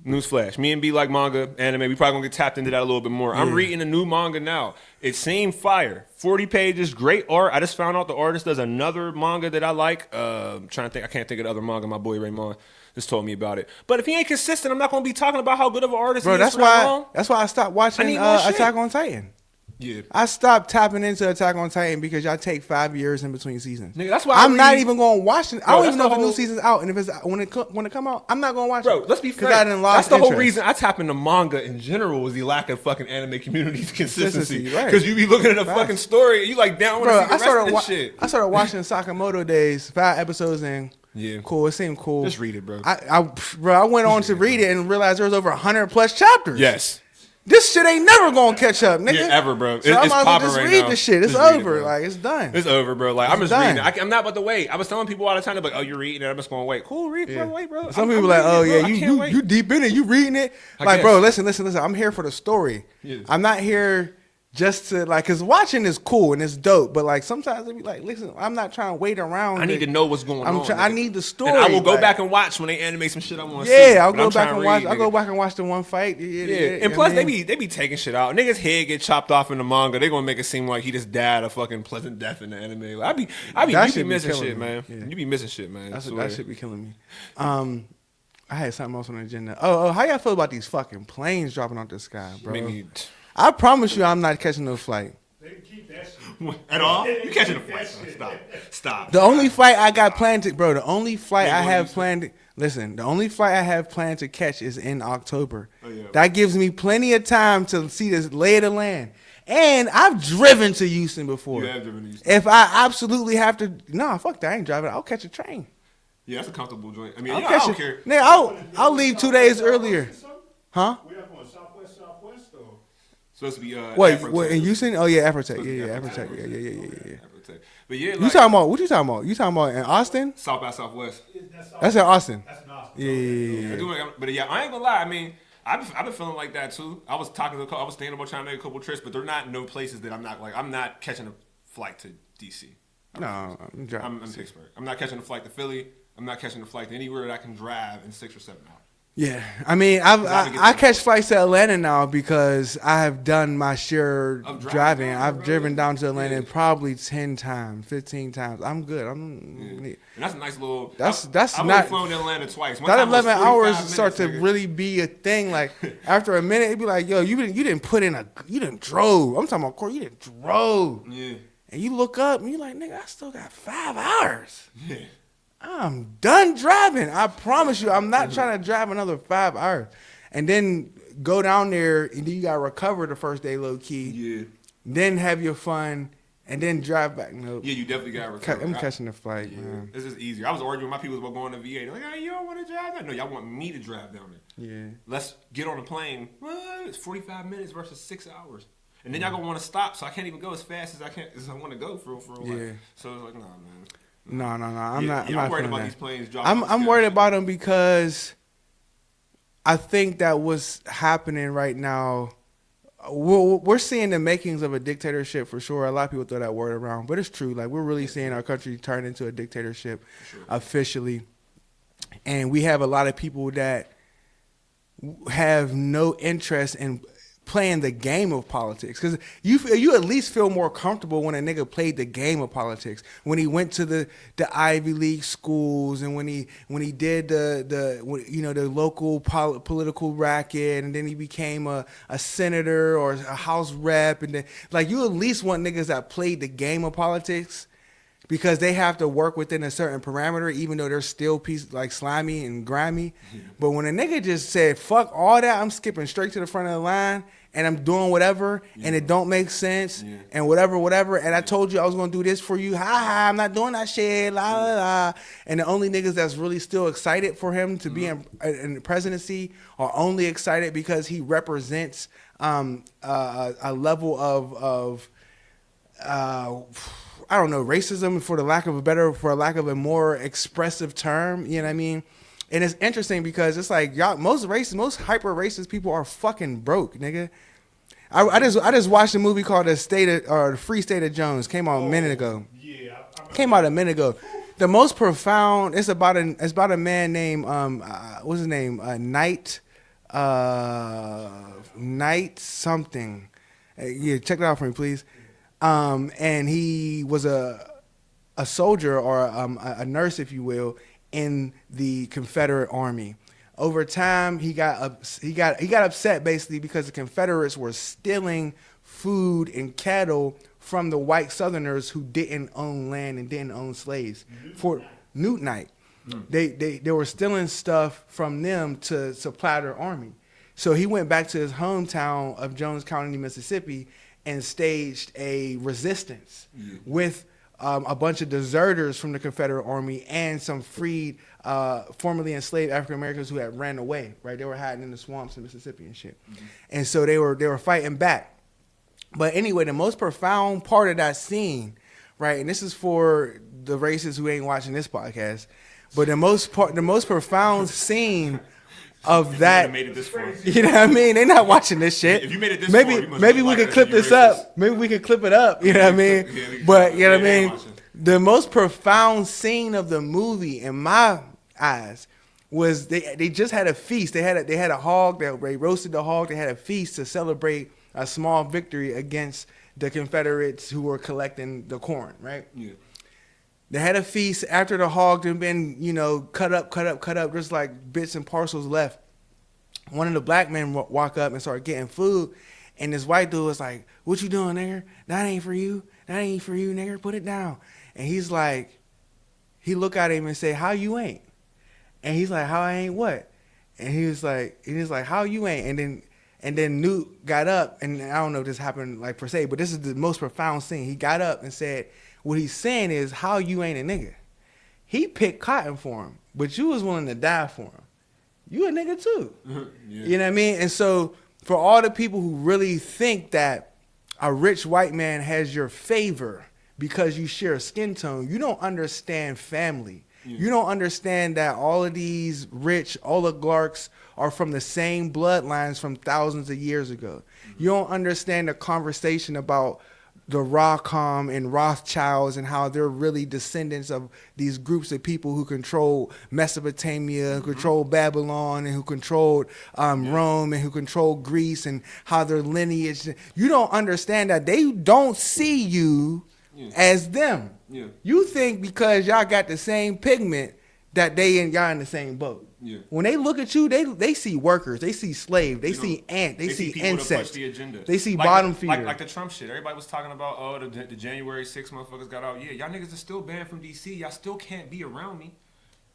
Newsflash. Me and B like manga, anime. We probably gonna get tapped into that a little bit more. I'm reading a new manga now. It seemed fire. 40 pages, great art. I just found out the artist does another manga that I like. Trying to think. I can't think of the other manga. My boy Raymond just told me about it. But if he ain't consistent, I'm not gonna be talking about how good of an artist Bro, he is that's for that why. long. That's why I stopped watching I need more shit. Attack on Titan. Yeah. I stopped tapping into Attack on Titan because y'all take 5 years in between seasons. Nigga, that's why I'm not even going to watch it. I don't that's even know the if the new whole- season's out, and if it's when it come out, I'm not going to watch Bro, it. let's be because frank. I didn't lost That's the whole interest. reason I tap into manga in general was the lack of fucking anime community consistency. Right. Because you be looking at a Facts. fucking story and you like, damn, I want Bro, to see the rest of this shit. I started watching Sakamoto Days, 5 episodes in. Yeah. Cool. It seemed cool. Just read it, bro. I went on to read it and realized there was over 100 plus chapters. Yes. This shit ain't never gonna catch up, nigga. Yeah, ever, bro. So I It's might as well popping just right read now. this shit. It's Just read it, over. bro. Like, it's done. It's over, bro. Like, I'm just done. reading it. I'm not about to wait. I was telling people all the time, they're like, oh, you're reading it. I'm just going to wait. Cool, read, bro. Wait, bro. Some I'm people like, reading oh it, bro. yeah, I can't wait. you deep in it, you reading it. I Like, guess. bro, listen. I'm here for the story. Yeah. I'm not here just to like, cause watching is cool and it's dope, but like sometimes it be like, listen, I'm not trying to wait around. I need to know what's going on. I nigga. need the story. And I will go like, back and watch when they animate some shit I want to see. Yeah, I'll But go I'm back trying and to watch. read, I'll go nigga. back and watch the one fight. Yeah, and plus they be taking shit out. Niggas' head get chopped off in the manga. They gonna make it seem like he just died a fucking pleasant death in the anime. Like, you That be shit be missing killing shit, me. man. Yeah. You be missing shit, man. That should be killing me. I had something else on the agenda. Oh, how y'all feel about these fucking planes dropping out the sky, bro? Make me I promise you, I'm not catching no flight. They can keep that shit. at all. You catching a flight? Son. Stop. The only flight I got planned to, bro. The only flight Yeah, I what have you say? planned. Listen, the only flight I have planned to catch is in October. Oh, yeah. That gives me plenty of time to see this lay of the land. And I've driven to Houston before. You have driven to Houston. If I absolutely have to, nah, fuck that. I ain't driving. I'll catch a train. Yeah, that's a comfortable joint. I mean, I'll I catch don't it. care. Nigga, I'll leave 2 days earlier. Huh? We up on Southwest or? Supposed to be Wait, Afrotech. in Houston? Oh yeah, Afrotech. Supposed to be Yeah, Afrotech. Afrotech. Yeah. Afrotech. But yeah, You like, talking about? What you talking about? You talking about in Austin? South by Southwest. That's in Austin. That's not. Yeah. But yeah, I ain't gonna lie. I mean, I've been feeling like that too. I was talking to I was thinking about trying to make a couple trips, but they're not no places that I'm not catching a flight to DC. No, I'm driving. I'm in Pittsburgh. I'm not catching a flight to Philly. I'm not catching a flight to anywhere that I can drive in 6 or 7 hours. Yeah, I mean, I catch flights to Atlanta now because I have done my share Of driving. driving, I've bro. driven down to Atlanta Yeah. probably 10 times, 15 times. I'm good. And that's a nice little. That's I've not- only flown to Atlanta twice. One That time was 11 45 hours start to minutes, nigga. really be a thing. Like after a minute, it'd be like, yo, you didn't drove. I'm talking about Corey. You didn't drove. Yeah. And you look up and you're like, nigga, I still got 5 hours. Yeah. I'm done driving. I promise you, I'm not trying to drive another 5 hours. And then go down there and then you gotta recover the first day low key. Yeah. Then have your fun and then drive back. Nope. Yeah, you definitely got to recover. I'm catching the flight, Yeah, man. this is easier. I was arguing with my people about going to VA. They're like, hey, you don't want to drive that? No, y'all want me to drive down there. Yeah. Let's get on a plane. Well, it's 45 minutes versus 6 hours. And then y'all gonna want to stop, so I can't even go as fast as I want to go for Yeah. like. So it's like, nah, man. No. I'm I'm not. I'm I'm not worried feeling about that. these planes dropping. I'm worried about them because I think that what's happening right now, we're seeing the makings of a dictatorship for sure. A lot of people throw that word around, but it's true. Like we're really seeing our country turn into a dictatorship officially, and we have a lot of people that have no interest in playing the game of politics, because you at least feel more comfortable when a nigga played the game of politics, when he went to the Ivy League schools and when he did the local political racket, and then he became a senator or a house rep, and then like you at least want niggas that played the game of politics, because they have to work within a certain parameter, even though they're still like slimy and grimy. Yeah. But when a nigga just said, fuck all that, I'm skipping straight to the front of the line and I'm doing whatever and it don't make sense and whatever. And I told you I was going to do this for you. Ha, I'm not doing that shit. La, la, la. And the only niggas that's really still excited for him to be in the presidency are only excited because he represents a level of I don't know, racism for lack of a more expressive term, you know what I mean? And it's interesting because it's like y'all, most hyper racist people are fucking broke, nigga. I just watched a movie called The Free State of Jones. Came out a minute ago. Yeah. Came out a minute ago. The most profound. It's about a man named what's his name? Knight something. Yeah, check it out for me, please. And he was a soldier or a nurse, if you will, in the Confederate Army. Over time, he got upset basically because the Confederates were stealing food and cattle from the white Southerners who didn't own land and didn't own slaves. For Newtonite. They were stealing stuff from them to supply their army. So he went back to his hometown of Jones County, Mississippi, and staged a resistance with a bunch of deserters from the Confederate Army and some freed, formerly enslaved African Americans who had ran away. Right, they were hiding in the swamps in Mississippi and shit, and so they were fighting back. But anyway, the most profound part of that scene, right, and this is for the racists who ain't watching this podcast, but the most profound scene of that, made it this far. you know what I mean? They're not watching this shit. If you made it this maybe far, you must maybe be we like could that clip and you're this racist. up. Maybe we could clip it up. You know what I mean? But you know what I mean. The most profound scene of the movie, in my eyes, was they just had a feast. They had a hog. They roasted the hog. They had a feast to celebrate a small victory against the Confederates who were collecting the corn. Right. Yeah. They had a feast after the hog had been, cut up. There's like bits and parcels left. One of the black men walk up and start getting food, and this white dude was like, "What you doing, nigger? That ain't for you. That ain't for you, nigger. Put it down." And he's like, he look at him and say, "How you ain't?" And he's like, "How I ain't what?" And he's like, "How you ain't?" And then Newt got up, and I don't know if this happened like per se, but this is the most profound scene. He got up and said, what he's saying is, how you ain't a nigga. He picked cotton for him, but you was willing to die for him. You a nigga too. Yeah. You know what I mean? And so for all the people who really think that a rich white man has your favor because you share a skin tone, you don't understand family. Yeah. You don't understand that all of these rich oligarchs are from the same bloodlines from thousands of years ago. You don't understand the conversation about the Rackham and Rothschilds and how they're really descendants of these groups of people who control Mesopotamia, who control Babylon, and who controlled Rome, and who controlled Greece, and how their lineage. You don't understand that they don't see you as them. Yeah. You think because y'all got the same pigment that y'all in the same boat. Yeah. When they look at you, they see workers, they see slave, they see ant, they see people insects, that push the agenda. they see Like bottom the, feeder. like the Trump shit. Everybody was talking about, the January 6 motherfuckers got out. Yeah, y'all niggas are still banned from DC. Y'all still can't be around me.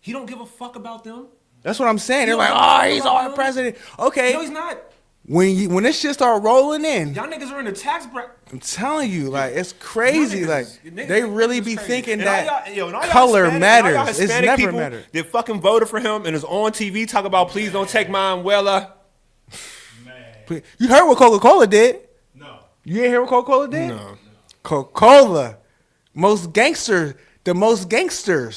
He don't give a fuck about them. That's what I'm saying. They're You like, don't oh, give a he's fuck our about him. president. Okay, No, he's not. when this shit start rolling in, Y'all niggas are in the tax bracket. I'm telling you, like it's crazy. Y'all Like niggas- they niggas really is be crazy. thinking And that all y'all- and all y'all color Hispanic- matters. and all y'all It's Hispanic never people mattered. that fucking voted for him and is on TV talk about please don't take mine. Man, You heard what Coca-Cola did? no. You ain't hear what Coca-Cola did? No. Coca-Cola, the most gangster. The most gangster.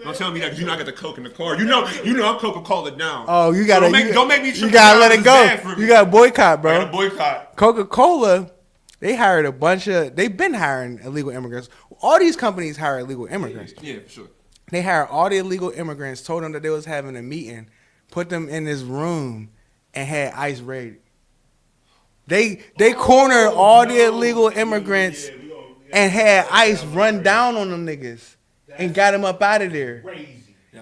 Don't tell me that you not got the Coke in the car. You know I'm Coca-Cola down. Oh, you gotta. So don't make me. You gotta let it go. You gotta boycott, I bro. gotta boycott. Coca-Cola, they hired a bunch of. They've been hiring illegal immigrants. All these companies hire illegal immigrants. Yeah, for sure. They hired all the illegal immigrants. Told them that they was having a meeting. Put them in this room and had ICE raided. They cornered all the illegal immigrants and had ICE run down on them niggas and got them up out of there. Crazy.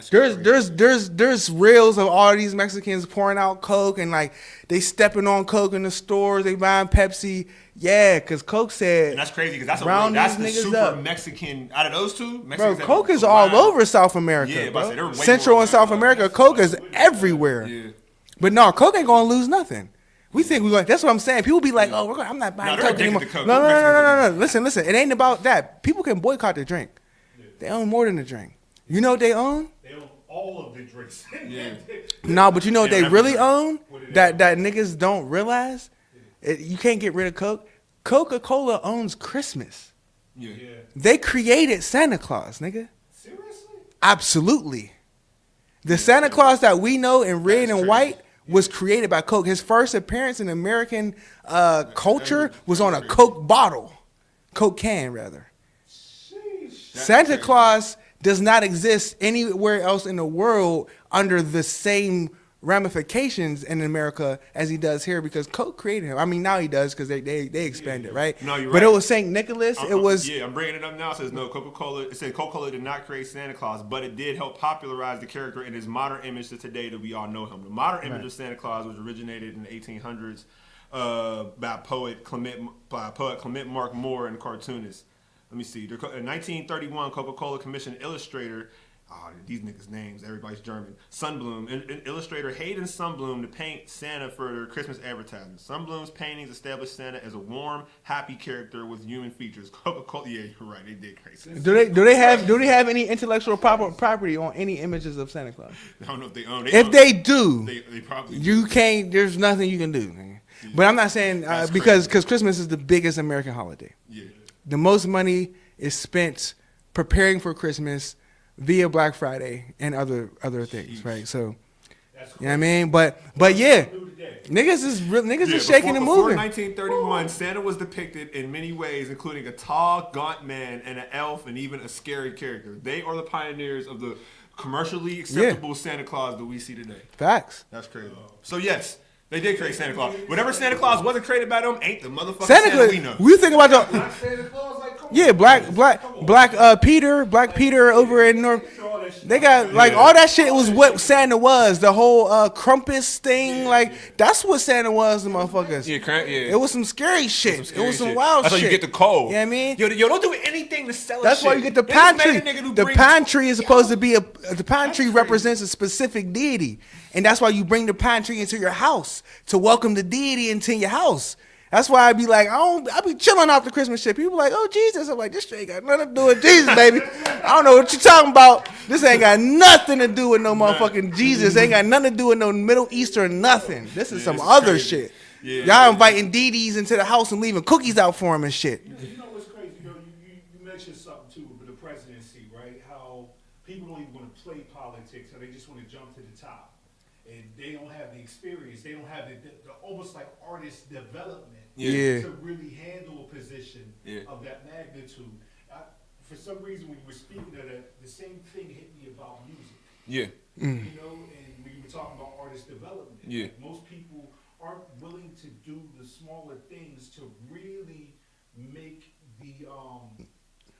There's reels of all these Mexicans pouring out Coke and like they stepping on Coke in the stores. They buying Pepsi. Yeah, because Coke said. And that's crazy because that's round that's these the niggas super up. Mexican out of those two. Bro, Mexicans have Coke is combined- all over South America. Yeah, but I said they're bro. way Central more and South than America, Coke is everywhere. Yeah. But no, Coke ain't gonna lose nothing. We think we going. That's what I'm saying. People be like, "Oh, I'm not buying they're Coke addicted anymore." to Coke. No. Listen. It ain't about that. People can boycott the drink. They own more than the drink. You know what they own? They own all of the drinks. Yeah. No, but you know what Yeah, they really everything. own? What do That niggas don't realize? You can't get rid of Coke. Coca-Cola owns Christmas. Yeah. Yeah. They created Santa Claus, nigga. Seriously? Absolutely. The Santa Claus that we know in red That's and crazy. white was created by Coke. His first appearance in American culture was on a Coke bottle. Coke can, rather. Santa Claus does not exist anywhere else in the world under the same ramifications in America as he does here because Coke created him. I mean, now he does because they expanded, right? No, you're But right. it was St. Nicholas. It was I'm bringing it up now. It says no, Coca-Cola. It said Coca-Cola did not create Santa Claus, but it did help popularize the character in his modern image to today that we all know him. The modern image of Santa Claus was originated in the 1800s by poet Clement Mark Moore and cartoonist. Let me see. In 1931, Coca-Cola commissioned illustrator. Oh, these niggas' names. Everybody's German. Sunbloom. Illustrator Hayden Sunbloom to paint Santa for their Christmas advertisement. Sunbloom's paintings established Santa as a warm, happy character with human features. Coca-Cola. Yeah, you're right. They did crazy. Do they have any intellectual property on any images of Santa Claus? I don't know if they own. They do, they probably. You can't. There's nothing you can do. Nigga. Yeah. But I'm not saying because Christmas is the biggest American holiday. Yeah. The most money is spent preparing for Christmas via Black Friday and other things, right? So, you know what I mean? But yeah, niggas is shaking and moving. Before 1931, Santa was depicted in many ways, including a tall, gaunt man and an elf and even a scary character. They are the pioneers of the commercially acceptable Santa Claus that we see today. Facts. That's crazy. So yes, they did create Santa Claus. Whatever Santa Claus wasn't created by them ain't the motherfucking Santa we know. We think about Black Peter over in North. They got like all that shit was what Santa was. The whole Krampus thing, like that's what Santa was, the motherfuckers. Yeah. It was some scary shit. It was some wild shit. That's how you get the cold. You know what I mean? Yo, don't do anything to sell. That's why you get the pine tree. The pine tree is supposed to be the pine tree represents a specific deity, and that's why you bring the pine tree into your house to welcome the deity into your house. That's why I be like, I be chilling off the Christmas shit. People like, oh, Jesus. I'm like, this shit ain't got nothing to do with Jesus, baby. I don't know what you talking about. This ain't got nothing to do with no motherfucking Jesus. Ain't got nothing to do with no Middle Eastern nothing. This is some other shit. Yeah, y'all inviting deities into the house and leaving cookies out for them and shit. You know what's crazy, yo? You mentioned something, too, with the presidency, right? How people don't even want to play politics, or they just want to jump to the top. And they don't have the experience. They don't have the almost like artist development. To really handle a position of that magnitude. For some reason, when you were speaking of that, the same thing hit me about music. Yeah. You know, and when you were talking about artist development, like most people aren't willing to do the smaller things to really make the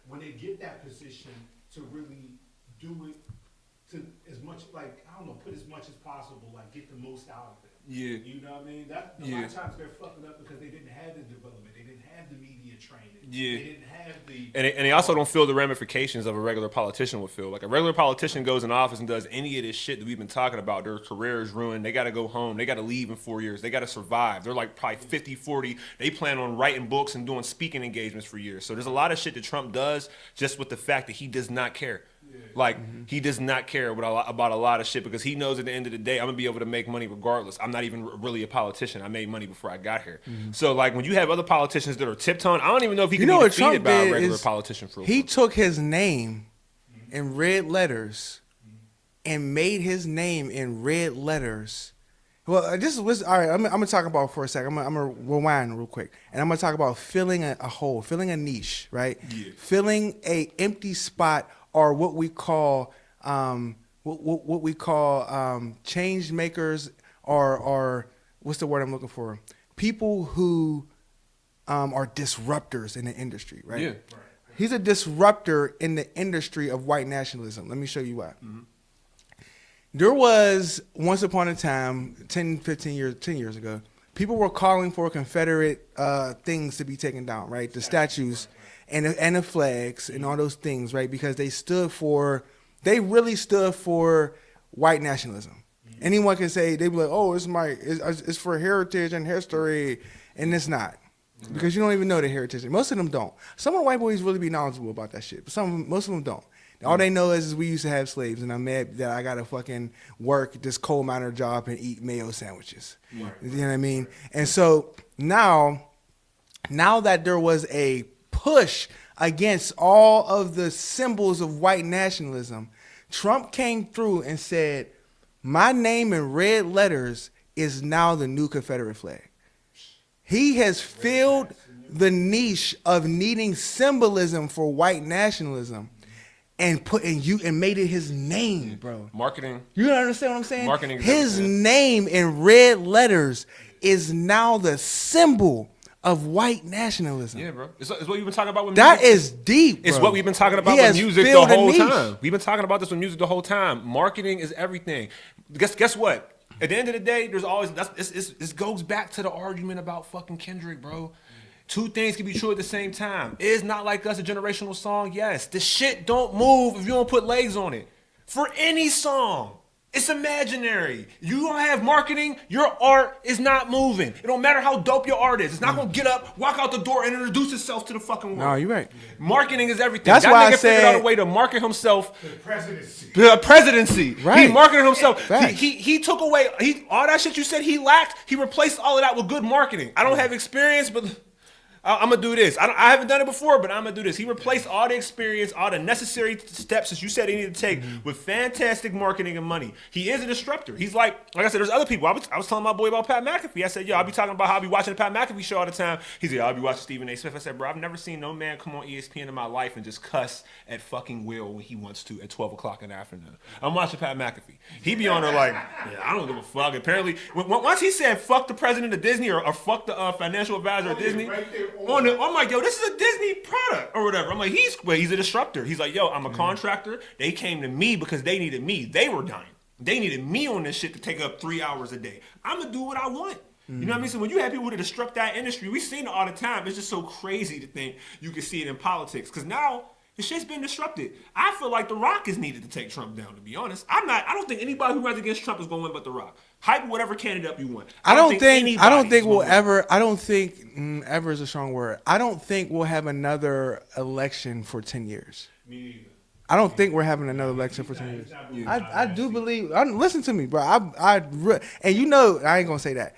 when they get that position to really do it to as much, like, I don't know, put as much as possible, like get the most out of it. Yeah. You know what I mean? A lot of times they're fucking up because they didn't have the development. They didn't have the media training. Yeah. They didn't have the... And they also don't feel the ramifications of a regular politician would feel. Like a regular politician goes in office and does any of this shit that we've been talking about. Their career is ruined. They got to go home. They got to leave in 4 years. They got to survive. They're like probably 50, 40. They plan on writing books and doing speaking engagements for years. So there's a lot of shit that Trump does just with the fact that he does not care. Like, he does not care about a lot of shit because he knows at the end of the day, I'm going to be able to make money regardless. I'm not even really a politician. I made money before I got here. So, like, when you have other politicians that are tiptoeing, I don't even know if he can be defeated by a regular politician. He took his name in red letters and made his name in red letters. Well, this was all right. I'm going to talk about for a second. I'm going to rewind real quick. And I'm going to talk about filling a hole, filling a niche, right? Yeah. Filling a empty spot, or what we call change makers, or what's the word I'm looking for? People who are disruptors in the industry, right? Yeah. He's a disruptor in the industry of white nationalism. Let me show you why. There was, once upon a time, 10 years ago, people were calling for Confederate things to be taken down, right? The statues. And the flags and all those things, right? Because they really stood for white nationalism. Anyone can say, they be like, oh, it's for heritage and history, and it's not. Because you don't even know the heritage. Most of them don't. Some of the white boys really be knowledgeable about that shit, but most of them don't. All they know is we used to have slaves, and I'm mad that I gotta fucking work this coal miner job and eat mayo sandwiches. Right. You know what I mean? And so now that there was a push against all of the symbols of white nationalism, Trump came through and said, my name in red letters is now the new Confederate flag. He has filled the niche of needing symbolism for white nationalism and made it his name, bro. Marketing. You understand what I'm saying? Marketing. His name in red letters is now the symbol of white nationalism. Yeah, bro. It's what we've been talking about with music. That is deep, bro. It's what we've been talking about with music the whole time. We've been talking about this with music the whole time. Marketing is everything. Guess what? At the end of the day, there's always this goes back to the argument about fucking Kendrick, bro. Two things can be true at the same time. Is Not Like Us a generational song? Yes. The shit don't move if you don't put legs on it. For any song. It's imaginary. You don't have marketing, your art is not moving. It don't matter how dope your art is. It's not gonna get up, walk out the door, and introduce itself to the fucking world. No, you're right. Marketing is everything. That's that why nigga I figured out a said way to market himself. The presidency. The presidency. Right. He marketed himself. Facts. He took away all that shit you said he lacked. He replaced all of that with good marketing. I don't have experience, but I'm gonna do this. I haven't done it before, but I'm gonna do this. He replaced all the experience, all the necessary steps that you said he needed to take with fantastic marketing and money. He is a disruptor. He's like I said, there's other people. I was telling my boy about Pat McAfee. I said, yo, I'll be talking about how I be watching the Pat McAfee show all the time. He said, I'll be watching Stephen A. Smith. I said, bro, I've never seen no man come on ESPN in my life and just cuss at fucking will when he wants to at 12 o'clock in the afternoon. I'm watching Pat McAfee. He be on there like, yeah, I don't give a fuck. Apparently, once he said fuck the president of Disney or fuck the financial advisor of Disney, right there I'm like, yo, this is a Disney product or whatever. I'm like, he's a disruptor. He's like, yo, I'm a contractor. They came to me because they needed me. They were dying. They needed me on this shit to take up 3 hours a day. I'm going to do what I want. You know what I mean? So when you have people that disrupt that industry, we've seen it all the time. It's just so crazy to think you can see it in politics. Because now the shit's been disrupted. I feel like The Rock is needed to take Trump down, to be honest. I don't think anybody who runs against Trump is going to win but The Rock. Hype whatever candidate up you want. I don't think ever is a strong word. I don't think we'll have another election for 10 years. Me neither. I don't think we're having another election for 10 years. I do believe. Listen to me, bro. And you know, I ain't gonna say that.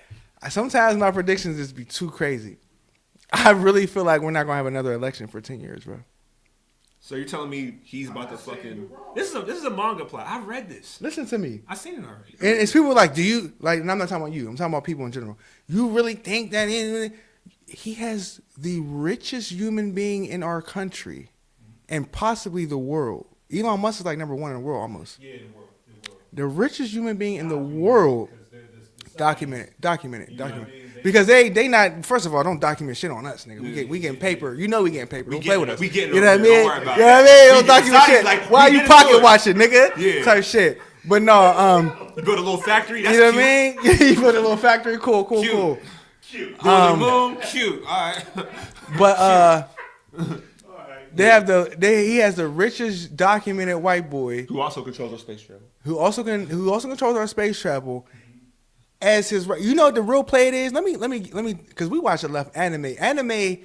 Sometimes my predictions just be too crazy. I really feel like we're not gonna have another election for 10 years, bro. So you're telling me he's about to fucking... This is a manga plot. I've read this. Listen to me. I've seen it already. And it's people like, do you like? And I'm not talking about you. I'm talking about people in general. You really think that he has the richest human being in our country, and possibly the world? Elon Musk is like number one in the world almost. Yeah, the world. The richest human being in the world. Document it. You know what I mean? Because they not, first of all, don't document shit on us, nigga. We getting paper. You know we getting paper. Don't play with us. We getting you know what I mean? Don't worry about you know what I mean? Don't document shit. Like, why you pocket watching, nigga? Yeah. Type shit. But no, you go to a little factory. That's you know what cute. I mean? You go to a little factory. Cool. Cute. Cute. Moon, cute. All right. But Alright. he has the richest documented white boy Who also controls our space travel. who also controls our space travel. As his, you know what the real play it is. Let me, because we watch enough anime. The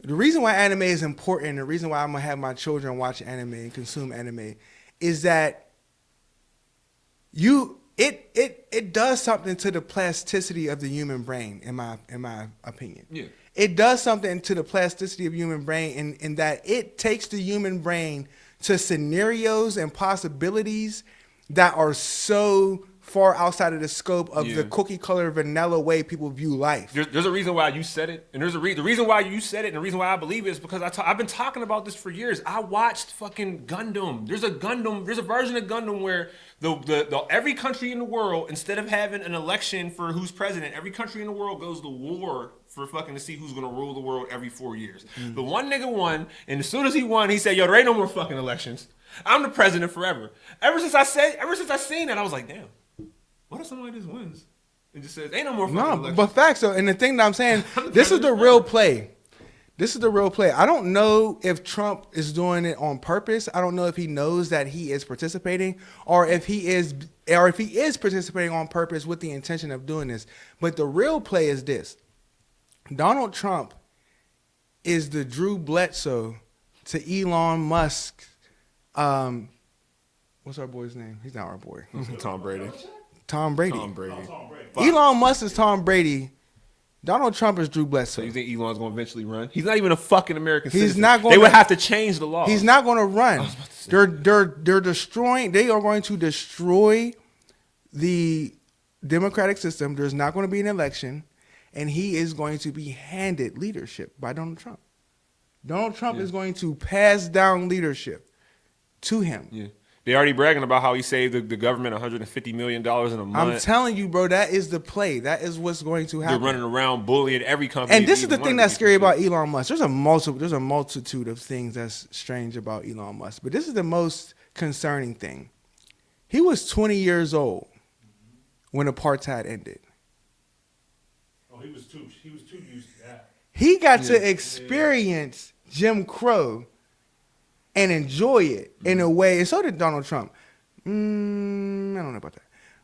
reason why anime is important, the reason why I'm gonna have my children watch anime and consume anime, is that it does something to the plasticity of the human brain, in my opinion. Yeah. It does something to the plasticity of human brain in that it takes the human brain to scenarios and possibilities that are so far outside of the scope of the cookie color vanilla way people view life. There's a reason why you said it, and the reason why you said it, and the reason why I believe it is because I've been talking about this for years. I watched fucking Gundam. There's a version of Gundam where the every country in the world, instead of having an election for who's president, every country in the world goes to war for fucking to see who's gonna rule the world every 4 years. The one nigga won, and as soon as he won, he said, "Yo, there ain't no more fucking elections. I'm the president forever." Ever since I seen that, I was like, damn. What if somebody just wins and just says, ain't no more fucking elections? But facts though, and the thing that I'm saying, this is the real play. This is the real play. I don't know if Trump is doing it on purpose. I don't know if he knows that he is participating, or if he is participating on purpose with the intention of doing this. But the real play is this: Donald Trump is the Drew Bledsoe to Elon Musk. What's our boy's name? He's not our boy. Tom Brady. Tom Brady. Tom Brady. Elon Musk is Tom Brady. Donald Trump is Drew Bledsoe. So you think Elon's going to eventually run? He's not even a fucking American citizen. He's not going. They would have to change the law. He's not going to run. They're destroying. They are going to destroy the democratic system. There's not going to be an election, and he is going to be handed leadership by Donald Trump. Donald Trump is going to pass down leadership to him. Yeah. They already bragging about how he saved the government $150 million in a month. I'm telling you, bro, that is the play. That is what's going to happen. They're running around bullying every company. And this is the thing that's scary about Elon Musk. There's a multitude of things that's strange about Elon Musk, but this is the most concerning thing. He was 20 years old when apartheid ended. Oh, he was too used to that. He got to experience Jim Crow and enjoy it in a way, and so did Donald Trump. I don't know about that,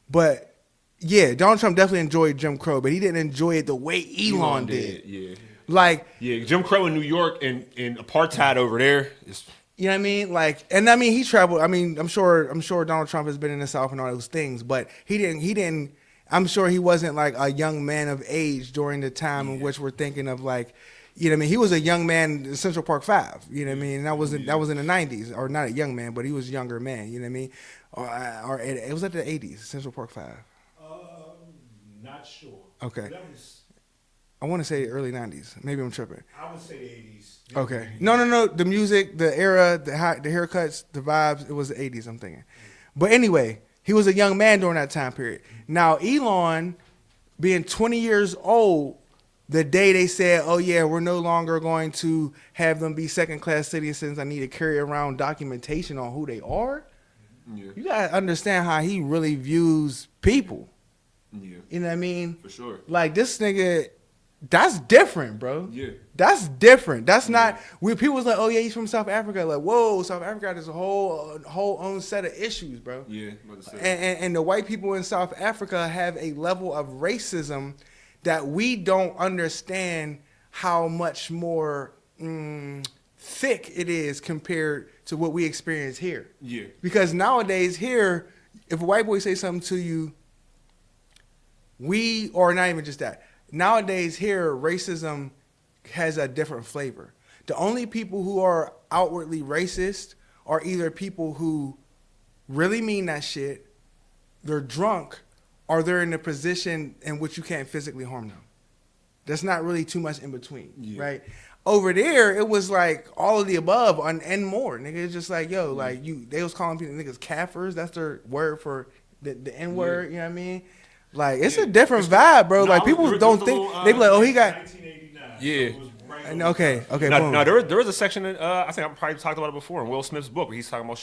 but yeah, Donald Trump definitely enjoyed Jim Crow, but he didn't enjoy it the way Elon did. Yeah. Like, Yeah, Jim Crow in New York and apartheid over there is. you know what I mean? Like, and I mean, he traveled. I mean, I'm sure Donald Trump has been in the South and all those things, but he didn't. I'm sure he wasn't like a young man of age during the time in which we're thinking of, like, you know what I mean? He was a young man in Central Park 5, you know what I mean? And that was in the 90s, or not a young man, but he was a younger man, you know what I mean? Or it was at the 80s, Central Park 5. Not sure. Okay. That was, I want to say early 90s. Maybe I'm tripping. I would say 80s. Okay. No. The music, the era, the haircuts, the vibes, it was the 80s, I'm thinking. But anyway, he was a young man during that time period. Now, Elon, being 20 years old, the day they said, oh, yeah, we're no longer going to have them be second-class citizens, I need to carry around documentation on who they are. Yeah. You got to understand how he really views people. Yeah. You know what I mean? For sure. Like, this nigga, that's different, bro. Yeah. That's different. That's not, when people was like, oh, yeah, he's from South Africa. Like, whoa, South Africa has a whole own set of issues, bro. Yeah. I'm about to say. And the white people in South Africa have a level of racism that we don't understand how much more thick it is compared to what we experience here. Yeah. Because nowadays here, if a white boy say something to you, or not even just that, nowadays here, racism has a different flavor. The only people who are outwardly racist are either people who really mean that shit, they're drunk, or they're in a position in which you can't physically harm them. There's not really too much in between, right? Over there, it was like all of the above and more. Nigga, it's just like, yo, like they was calling people niggas kafirs. That's their word for the N word. You know what I mean? Like, it's a different vibe, bro. Like, people don't think they be like, oh, he got 1989. Yeah. So it was right okay, boom. Now there was a section in I think I probably talked about it before in Will Smith's book where he's talking about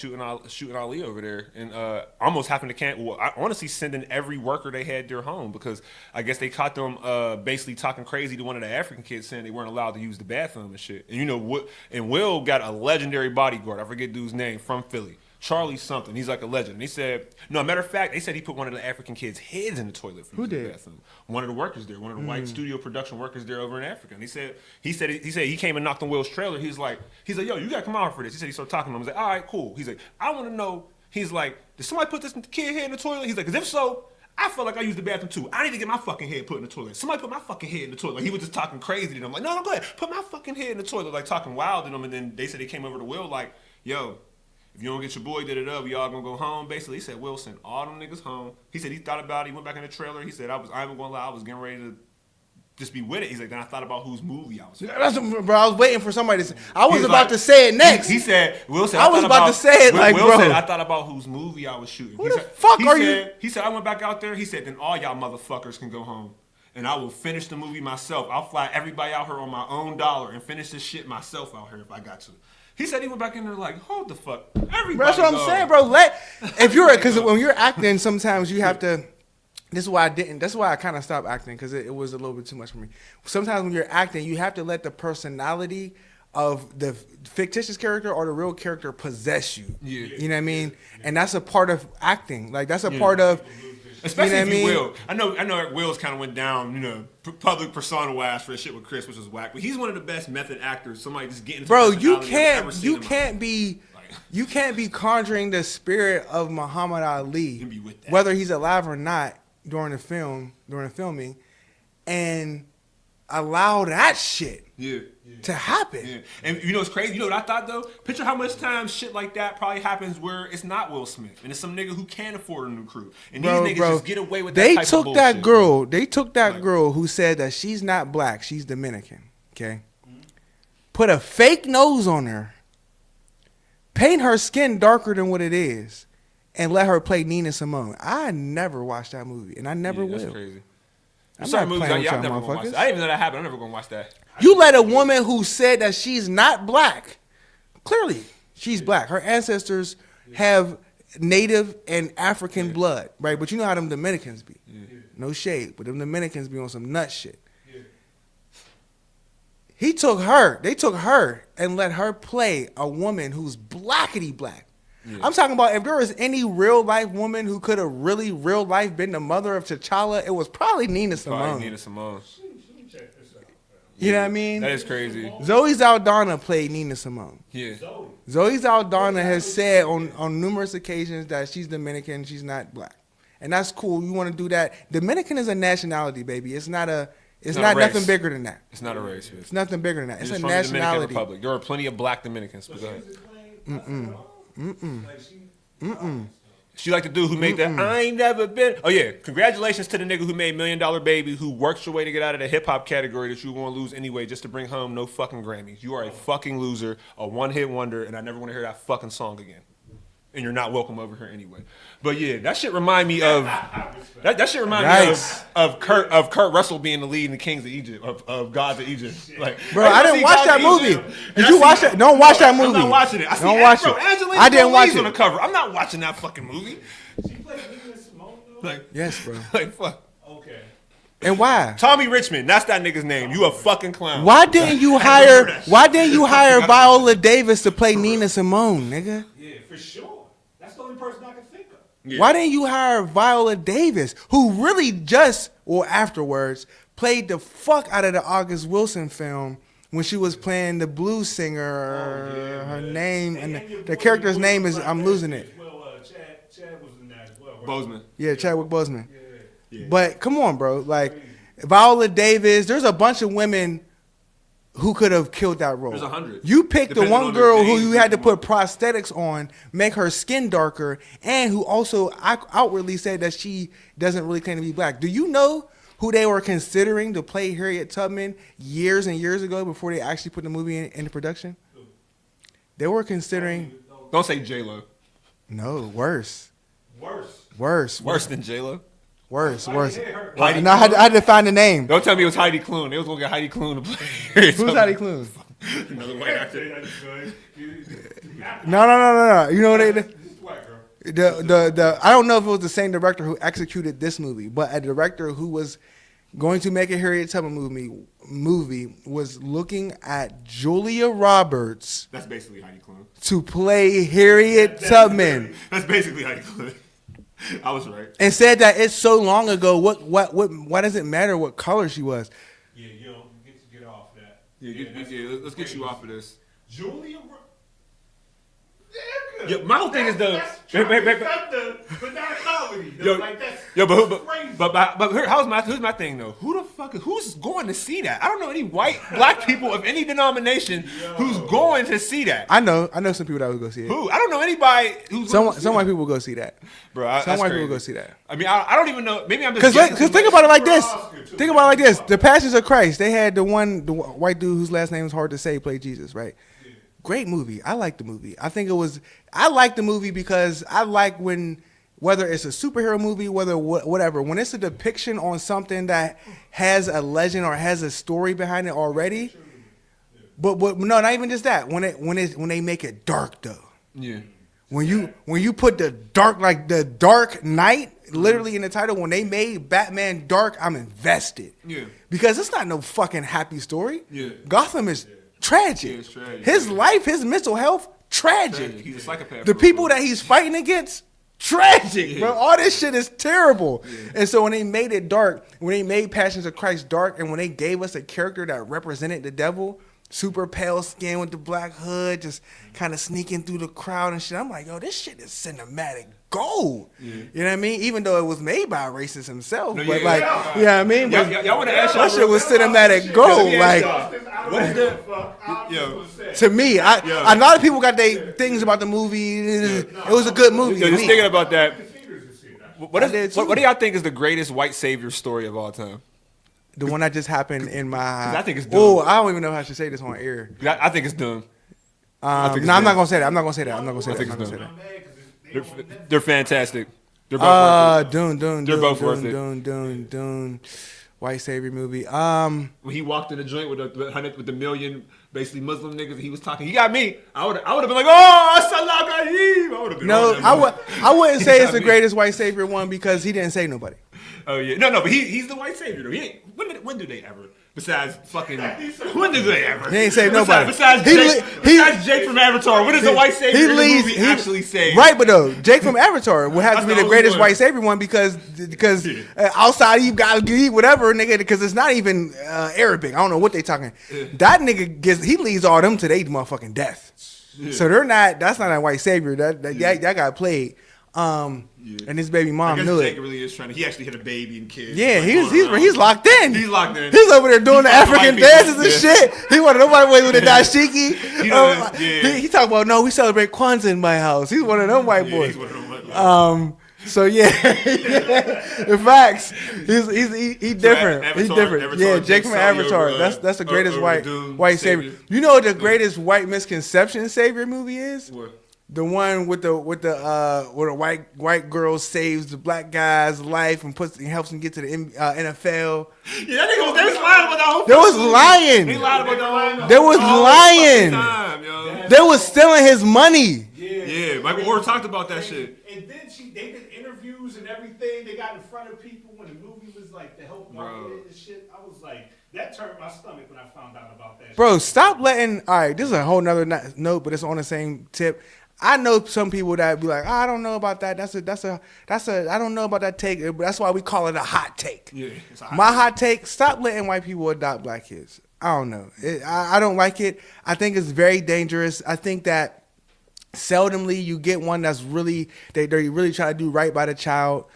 shooting Ali over there and almost having to I honestly sending every worker they had their home because I guess they caught them basically talking crazy to one of the African kids saying they weren't allowed to use the bathroom and shit. And you know what? And Will got a legendary bodyguard. I forget dude's name from Philly. Charlie something. He's like a legend. And he said, no, matter of fact, they said he put one of the African kids' heads in the toilet for using the bathroom. One of the workers there, one of the white studio production workers there over in Africa. And he said he came and knocked on Will's trailer. He's like, yo, you gotta come out for this. He said he started talking to him. I was like, all right, cool. He's like, I want to know. He's like, did somebody put this kid head in the toilet? He's like, because if so, I felt like I used the bathroom too. I need to get my fucking head put in the toilet. Somebody put my fucking head in the toilet. Like, he was just talking crazy to them. Like, no, go ahead. Put my fucking head in the toilet. Like, talking wild to them. And then they said they came over to Will like, yo, if you don't get your boy, we all gonna go home. Basically, he said Will sent all them niggas home. He said he thought about it. He went back in the trailer. He said, I ain't gonna lie, I was getting ready to just be with it. He's like, then I thought about whose movie I was. That's, bro, I was waiting for somebody to say. I was about to say it next. He said, Will said, I was about to say it like, Will bro. said, I thought about whose movie I was shooting. Who the fuck are you? He said, I went back out there. He said, then all y'all motherfuckers can go home. And I will finish the movie myself. I'll fly everybody out here on my own dollar and finish this shit myself out here if I got to. He said he went back in there like, hold the fuck, everybody. That's what I'm saying, bro. Because when you're acting, sometimes you have to. This is why I didn't. That's why I kind of stopped acting because it was a little bit too much for me. Sometimes when you're acting, you have to let the personality of the fictitious character or the real character possess you. Yeah. You know what I mean? And that's a part of acting. Like that's a part of. Especially you know if you what I Will. I know Will's kind of went down, public persona wise for the shit with Chris, which was whack. But he's one of the best method actors. Somebody just getting. Bro, you can't be conjuring the spirit of Muhammad Ali, whether he's alive or not during the filming, and allow that shit to happen. Yeah. And you know what's crazy? You know what I thought though? Picture how much time shit like that probably happens where it's not Will Smith and it's some nigga who can't afford a new crew. And these niggas just get away with that type of bullshit. They took that girl who said that she's not black, she's Dominican. Okay? Put a fake nose on her, paint her skin darker than what it is, and let her play Nina Simone. I never watched that movie, and I never will. That's crazy. I'm not playing with y'all never watch that. I didn't even know that happened. I'm never gonna watch that. You let a woman who said that she's not black, clearly she's black. Her ancestors have native and African blood, right? But you know how them Dominicans be. No shade, but them Dominicans be on some nut shit. They took her and let her play a woman who's blackety black. Yeah. I'm talking about if there was any real life woman who could have really real life been the mother of T'Challa, it was probably Nina Simone. Nina Simone. You know what I mean? That is crazy. Zoe Saldana played Nina Simone. Yeah. Zoe Saldana has said on numerous occasions that she's Dominican, she's not black. And that's cool. You want to do that. Dominican is a nationality, baby. It's not nothing bigger than that. It's not a race. Bitch. It's nothing bigger than that. It's a from nationality. The Dominican Republic. There are plenty of black Dominicans. But She like the dude who made that. I ain't never been. Oh yeah, congratulations to the nigga who made $1 Million Baby, who worked your way to get out of the hip hop category that you want to lose anyway, just to bring home no fucking Grammys. You are a fucking loser, a one-hit wonder, and I never want to hear that fucking song again. And you're not welcome over here anyway. But yeah, that shit remind me of that shit remind me of Kurt Russell being the lead in the Kings of Egypt, of Gods of Egypt. Like, bro, I didn't watch that movie. Did you watch that? Don't watch that movie. I'm not watching it. Don't watch it. I didn't watch it on the cover. I'm not watching that fucking movie. She played Nina Simone though? Like, yes, bro. Like fuck. Okay. And why? Tommy Richmond, that's that nigga's name. You a fucking clown. Why didn't you hire Viola Davis to play Nina Simone, nigga? Yeah, for sure. That's the only person I can think of. Yeah. Why didn't you hire Viola Davis, who really just, or afterwards, played the fuck out of the August Wilson film when she was playing the blues singer? Her name, and the character's name is, I'm losing it. Well, Chad was in that as well, right? Boseman. Yeah, Chadwick Boseman. Yeah. But come on, bro. Like, Viola Davis, there's a bunch of women who could have killed that role. There's 100. You picked the Depending one on girl the who days you had to you put want. prosthetics on, make her skin darker, and who also outwardly said that she doesn't really claim to be black. Do you know who they were considering to play Harriet Tubman years and years ago before they actually put the movie into production? They were considering... Don't say J-Lo. No, worse. Worse. Worse than J-Lo? Worse. No, Heidi I had to find the name. Don't tell me it was Heidi Klum. They was going to get Heidi Klum to play. Who's Heidi Klum? Another white actor. No. You know what they... White girl. The I don't know if it was the same director who executed this movie, but a director who was going to make a Harriet Tubman movie was looking at Julia Roberts. That's basically Heidi Klum. To play Harriet Tubman. That's basically Heidi Klum. I was right. And said that it's so long ago. Why does it matter what color she was? Yeah, you get off that. Let's get you off of this. Julia. Yeah, my whole thing is the. But not comedy. Yo, Like that's crazy. But here's my thing though. Who's going to see that? I don't know any black people of any denomination who's going to see that. I know some people that would go see it. Who? I don't know anybody who's. Some white people go see that. Bro, some white people go see that. I mean, I don't even know. Maybe I'm just. Because think about it like this. Think about it like this. The Passions of Christ. They had the white dude whose last name is hard to say play Jesus, right? Great movie. I like the movie. I like the movie because I like whether it's a superhero movie, whatever, when it's a depiction on something that has a legend or has a story behind it already. But no, not even just that. When they make it dark though. Yeah. When you put the Dark Knight literally in the title, when they made Batman dark, I'm invested. Yeah. Because it's not no fucking happy story. Yeah. Gotham is tragic. Yeah, it's tragic. His life, his mental health, tragic. He's a psychopath. The people that he's fighting against, tragic, bro. All this shit is terrible. Yeah. And so when they made it dark, when they made Passions of Christ dark, and when they gave us a character that represented the devil, super pale skin with the black hood, just kind of sneaking through the crowd and shit, I'm like, yo, this shit is cinematic gold. Yeah. You know what I mean? Even though it was made by a racist himself, but you know what I mean? Y'all want to ask y'all that shit was cinematic gold. Like, what is the? To me, a lot of people got their things about the movie. It was a good movie. Just thinking about that. What do y'all think is the greatest white savior story of all time? The one that just happened in my. I think it's dumb. Oh, I don't even know how I should say this on air. I think it's dumb. No, I'm not gonna say that. I'm not gonna say that. They're fantastic. They're both worth it. Dune. White savior movie. When he walked in the joint with the basically Muslim niggas. He was talking. He got me. I would have been like, oh, Salah Ghaib. I would have been. No, on that I wouldn't say He it's got the me. greatest white savior one because he didn't save nobody. Oh yeah, no, but he's the white savior though. He ain't, when do they ever? Besides fucking, when do they ever? He ain't saved nobody. Besides Jake from Avatar, when does the white savior in the movie actually save? Right, but though Jake from Avatar would have to be That's the the greatest only white one. savior one because outside you got to eat whatever nigga because it's not even Arabic. I don't know what they talking. That nigga he leads all them to their motherfucking death. So they're not. That's not a white savior. That got played. And his baby mom knew Jake it. really is trying to. He actually had a baby and kids. Yeah, Like, he's locked in. He's locked in. He's over there doing the fucking African white dances people. and shit. He wanted nobody with a dashiki. He He talk about no, we celebrate Kwanzaa in my house. He's one of them white boys. He's one of them white boys. So yeah, in facts, he different. Avatar- He's different. Avatar, Yeah, Jake Jake from Sully Avatar. over, That's the greatest over Doom white savior. savior. You know what the greatest white misconception savior movie is? What? The one with the where the white girl saves the black guy's life and helps him get to the NFL. Yeah, that nigga they was lying about that whole. They was lying. He lied about that whole. They was lying. Time, yo. They was stealing his money. Yeah, Michael Orr talked about that shit. And then they did interviews and everything. They got in front of people when the movie was like the help market and shit. I was like, that turned my stomach when I found out about that. Bro, stop letting. All right, this is a whole nother note, but it's on the same tip. I know some people that be like, I don't know about that. I don't know about that take. That's why we call it a hot take. Yeah, it's a hot My hot take: stop letting white people adopt black kids. I don't know. I don't like it. I think it's very dangerous. I think that seldomly you get one that's really they really try to do right by the child.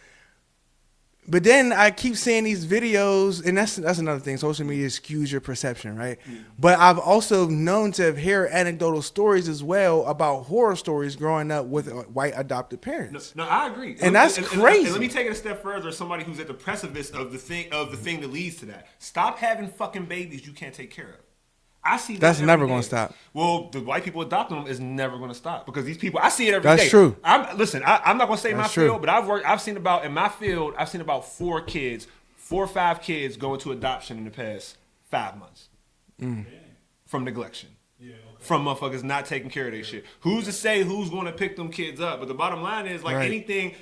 But then I keep seeing these videos, and that's another thing. Social media skews your perception, right? Mm. But I've also known to hear anecdotal stories as well about horror stories growing up with white adopted parents. No, I agree, and that's crazy. And let me take it a step further. Somebody who's at the precipice of the thing that leads to that. Stop having fucking babies you can't take care of. I see that's never going to stop. Well, the white people adopting them is never going to stop because these people. I see it every day. That's true. I'm not going to say my field, but I've seen about 4 or 5 kids go into adoption in the past 5 months from neglection. Yeah, okay. From motherfuckers not taking care of their shit. Who's to say who's going to pick them kids up? But the bottom line is, like anything,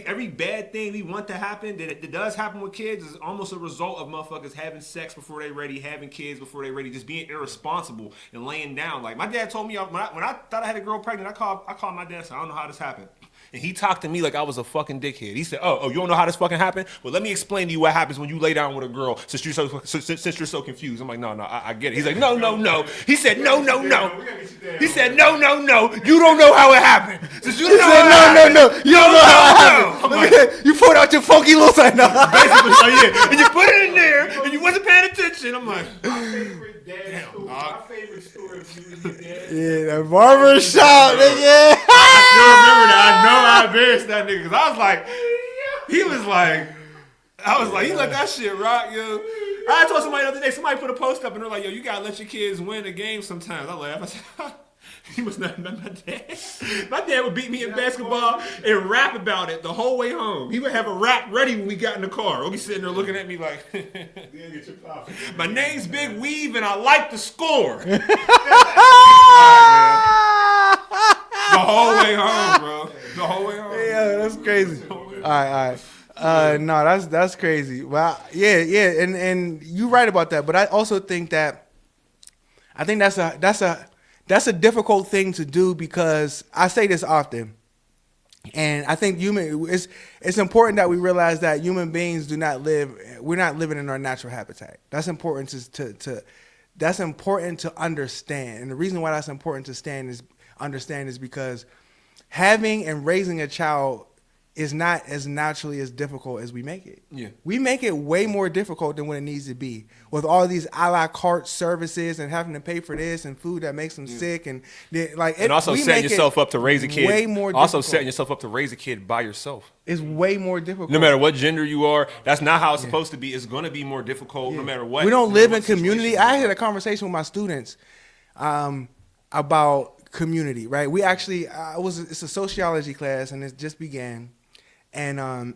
every bad thing we want to happen, that does happen with kids is almost a result of motherfuckers having sex before they ready, having kids before they ready, just being irresponsible and laying down. Like my dad told me when I thought I had a girl pregnant, I called my dad and said, I don't know how this happened. And he talked to me like I was a fucking dickhead. He said, "Oh, you don't know how this fucking happened? Well, let me explain to you what happens when you lay down with a girl. Since you're so confused." I'm like, "No, I get it." He's like, "No." He said, "No." He said, "No. You don't know how it happened. Since you don't know how it happened. No. You don't know how it happened. You pulled out your funky little side. No. Basically, like, yeah. And you put it in there, and you wasn't paying attention. I'm like, my favorite story of you and your dad. Yeah, the barber shop, nigga. I still remember that. I know I embarrassed that nigga because I was like, he let that shit rock, yo. I told somebody the other day, somebody put a post up and they're like, yo, you gotta let your kids win a game sometimes. I laughed. I said, he was not my dad. My dad would beat me in basketball and rap about it the whole way home. He would have a rap ready when we got in the car. He'll be sitting there looking at me like, my name's Big Weave and I like to score. The whole way home, bro. The whole way home. Yeah, that's crazy. All right. No, that's crazy. Well, yeah, and you're right about that. But I also think that's a difficult thing to do because I say this often, and I think it's important that we realize that human beings we're not living in our natural habitat. That's important that's important to understand, and the reason why that's important to understand is because having and raising a child is not as naturally as difficult as we make it. Yeah. We make it way more difficult than what it needs to be. With all these a la carte services and having to pay for this and food that makes them sick and also setting yourself up to raise a kid. Way more also difficult. setting yourself up to raise a kid by yourself. It's way more difficult. No matter what gender you are, that's not how it's supposed to be. It's going to be more difficult no matter what. We don't live in community. I had a conversation with my students about community, right? We actually, it's a sociology class and it just began. And I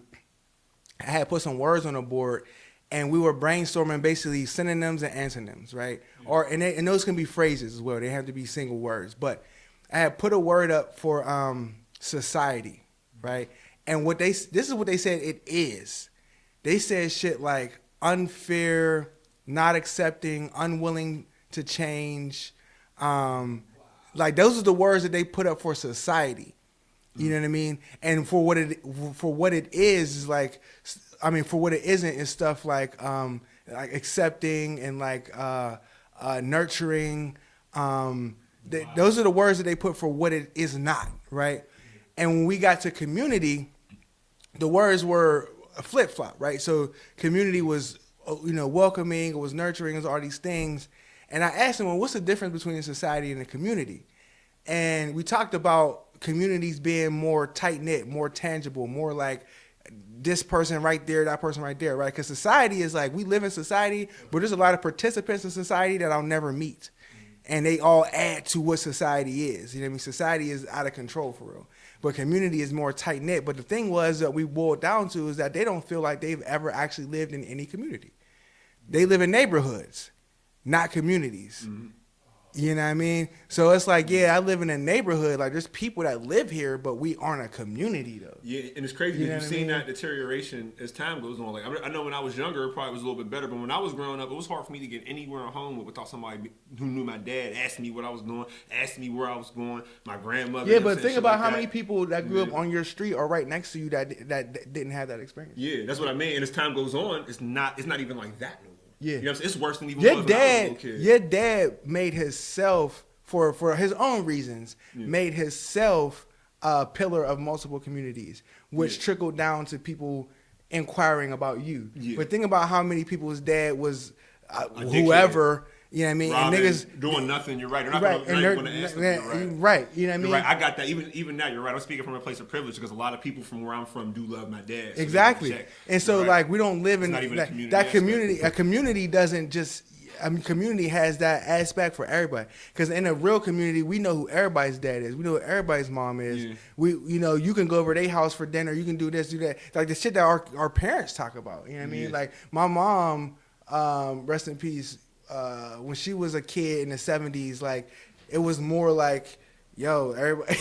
had put some words on the board, and we were brainstorming basically synonyms and antonyms, right? And those can be phrases as well. They have to be single words. But I had put a word up for society, right? And this is what they said it is. They said shit like unfair, not accepting, unwilling to change. Like those are the words that they put up for society. You know what I mean? And for what it is like, I mean, for what it isn't is stuff like accepting and like nurturing. Those are the words that they put for what it is not, right? And when we got to community, the words were a flip flop, right? So community was, welcoming, it was nurturing, it was all these things. And I asked them, well, what's the difference between a society and a community? And we talked about communities being more tight knit, more tangible, more like this person right there, that person right there, right? Because society is like, we live in society, but there's a lot of participants in society that I'll never meet. And they all add to what society is. You know what I mean? Society is out of control for real. But community is more tight knit. But the thing was that we boiled down to is that they don't feel like they've ever actually lived in any community. They live in neighborhoods, not communities. Mm-hmm. You know what I mean? So it's like, yeah, I live in a neighborhood. Like, there's people that live here, but we aren't a community, though. Yeah, and it's crazy because you've seen that deterioration as time goes on. Like, I know when I was younger, it probably was a little bit better, but when I was growing up, it was hard for me to get anywhere at home without somebody who knew my dad asking me what I was doing, asking me where I was going, my grandmother. Yeah, but think about how many people that grew up on your street or right next to you that didn't have that experience. Yeah, that's what I mean. And as time goes on, it's not even like that no more. Yeah, you know what I'm saying? It's worse than even when I was a little kid. Your dad made himself, for his own reasons, made himself a pillar of multiple communities, which trickled down to people inquiring about you. Yeah. But think about how many people's dad was whoever. You know what I mean? Robbing, and niggas doing nothing. You're right. They're not going to ask them. You're right. Right. You know what I mean? You're right. I got that. Even now, you're right. I'm speaking from a place of privilege because a lot of people from where I'm from do love my dad. So exactly. And so, like, we don't live in that community. A community doesn't just. I mean, community has that aspect for everybody. Because in a real community, we know who everybody's dad is. We know who everybody's mom is. Yeah. You can go over to their house for dinner. You can do this, do that. Like the shit that our parents talk about. You know what I mean? Like my mom, rest in peace. When she was a kid in the 70s, like it was more like, yo, everybody.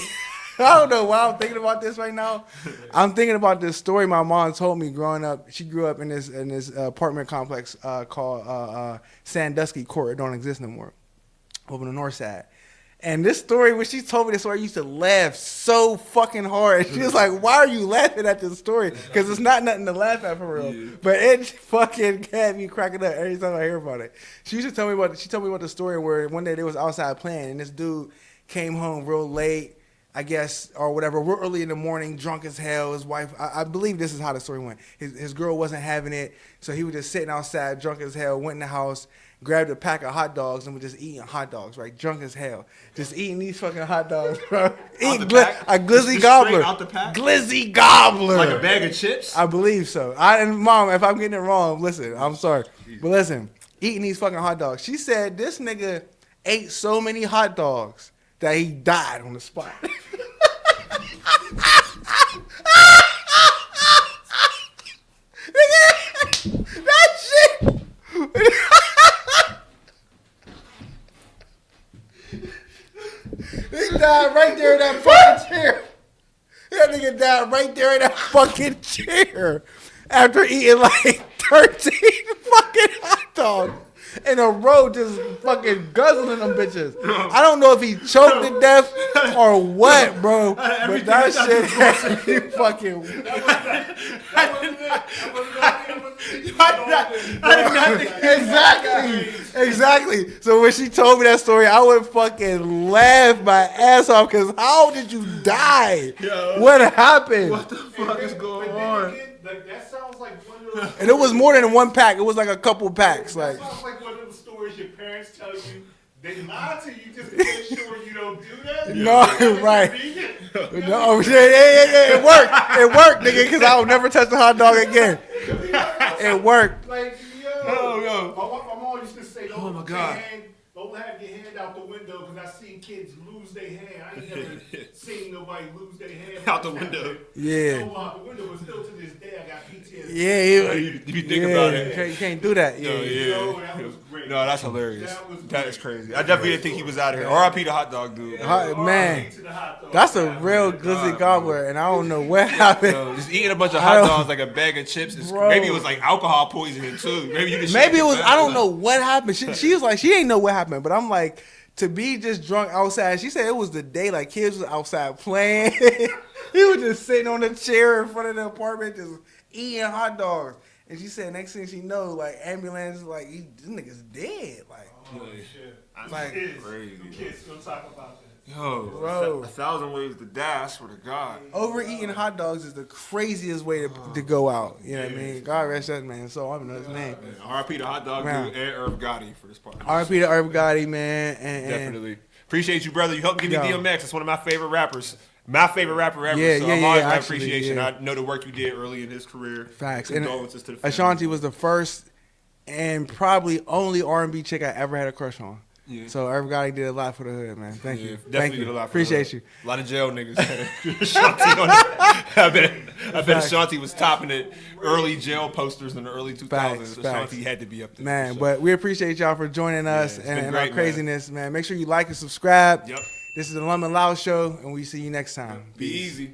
I don't know why I'm thinking about this right now. I'm thinking about this story my mom told me growing up. She grew up in this apartment complex called Sandusky Court. It don't exist no more, over the north side. And this story, when she told me this story, I used to laugh so fucking hard. She was like, why are you laughing at this story? Because it's not nothing to laugh at for real. Yeah. But it fucking had me cracking up every time I hear about it. She told me about the story where one day they was outside playing and this dude came home real late, I guess, or whatever, real early in the morning, drunk as hell. His wife, I believe this is how the story went. His girl wasn't having it, so he was just sitting outside, drunk as hell, went in the house, grabbed a pack of hot dogs, and was just eating hot dogs, right? Drunk as hell. Just eating these fucking hot dogs, bro. Eating a Glizzy gobbler. Out the pack? Glizzy gobbler. Like a bag of chips? I believe so. And Mom, if I'm getting it wrong, listen, I'm sorry. But listen, eating these fucking hot dogs. She said this nigga ate so many hot dogs that he died on the spot. That shit. He died right there in that fucking chair. That nigga died right there in that fucking chair after eating like 13 fucking hot dogs in a row, just fucking guzzling them bitches. I don't know if he choked to death or what, bro. But that shit had me fucking. Exactly. So when she told me that story, I would fucking laugh my ass off because how did you die? Yo, what happened? What the fuck is going on? That sounds like one of those. And it was more than one pack. It was like a couple packs. That sounds like one of the stories your parents tell you. They lie to you just to make sure you don't do that. No, right. No, yeah. It worked, nigga, because I will never touch the hot dog again. It worked. Like, yo. My mom used to say, don't have your hand out the window because that's seen kids lose their hand. I ain't never seen nobody lose their hand Out the window. Yeah. Go out the window, but still to this day, I got PTSD. Yeah, If you think about it. You can't do that. No, Yeah. Yo, that was great. No, that's hilarious. That was That is great. crazy. I definitely didn't think he was out of here. R.I.P. the hot dog dude. Man, To the hot dog. that's a real glizzy gobbler, and I don't know what happened. Yo, just eating a bunch of I hot don't- dogs like a bag of chips. Bro. Maybe it was like alcohol poisoning too. Maybe you just Maybe it was. I don't know what happened. She was like, she ain't know what happened, but I'm like, to be just drunk outside. She said it was the day, like kids was outside playing. He was just sitting on the chair in front of the apartment, just eating hot dogs. And she said, next thing she know, like ambulance, like this nigga's dead. Like, Oh, shit. Like, kids, crazy. them kids gonna talk about that. Yo, Bro. 1,000 ways to die. I swear to God. overeating hot dogs is the craziest way to go out. You know what I mean? God rest that man. So I don't know his name. R.I.P. the hot dog Man. dude and Irv Gotti for this part. R.P. to Irv Gotti, man. And Definitely. Appreciate you, brother. You helped give me Yo. DMX. It's one of my favorite rappers. My favorite rapper ever. Yeah, so yeah, I'm always yeah, have actually, appreciation. yeah. I know the work you did early in his career. Facts. And Condolences to the family. Ashanti was the first and probably only R&B chick I ever had a crush on. Yeah. So Irv Gotti did a lot for the hood, man. Thank Yeah, you. definitely Thank you. did a lot for Appreciate the you. hood. A lot of jail niggas. Ashanti on it. I bet Ashanti was topping it. Early jail posters in the early 2000s. Facts, Ashanti facts. had to be up there. Man, for sure. but we appreciate y'all for joining us it's been and great, our man. craziness, man. Make sure you like and subscribe. Yep. This is the Lum LaL Show, and we see you next time. Be easy.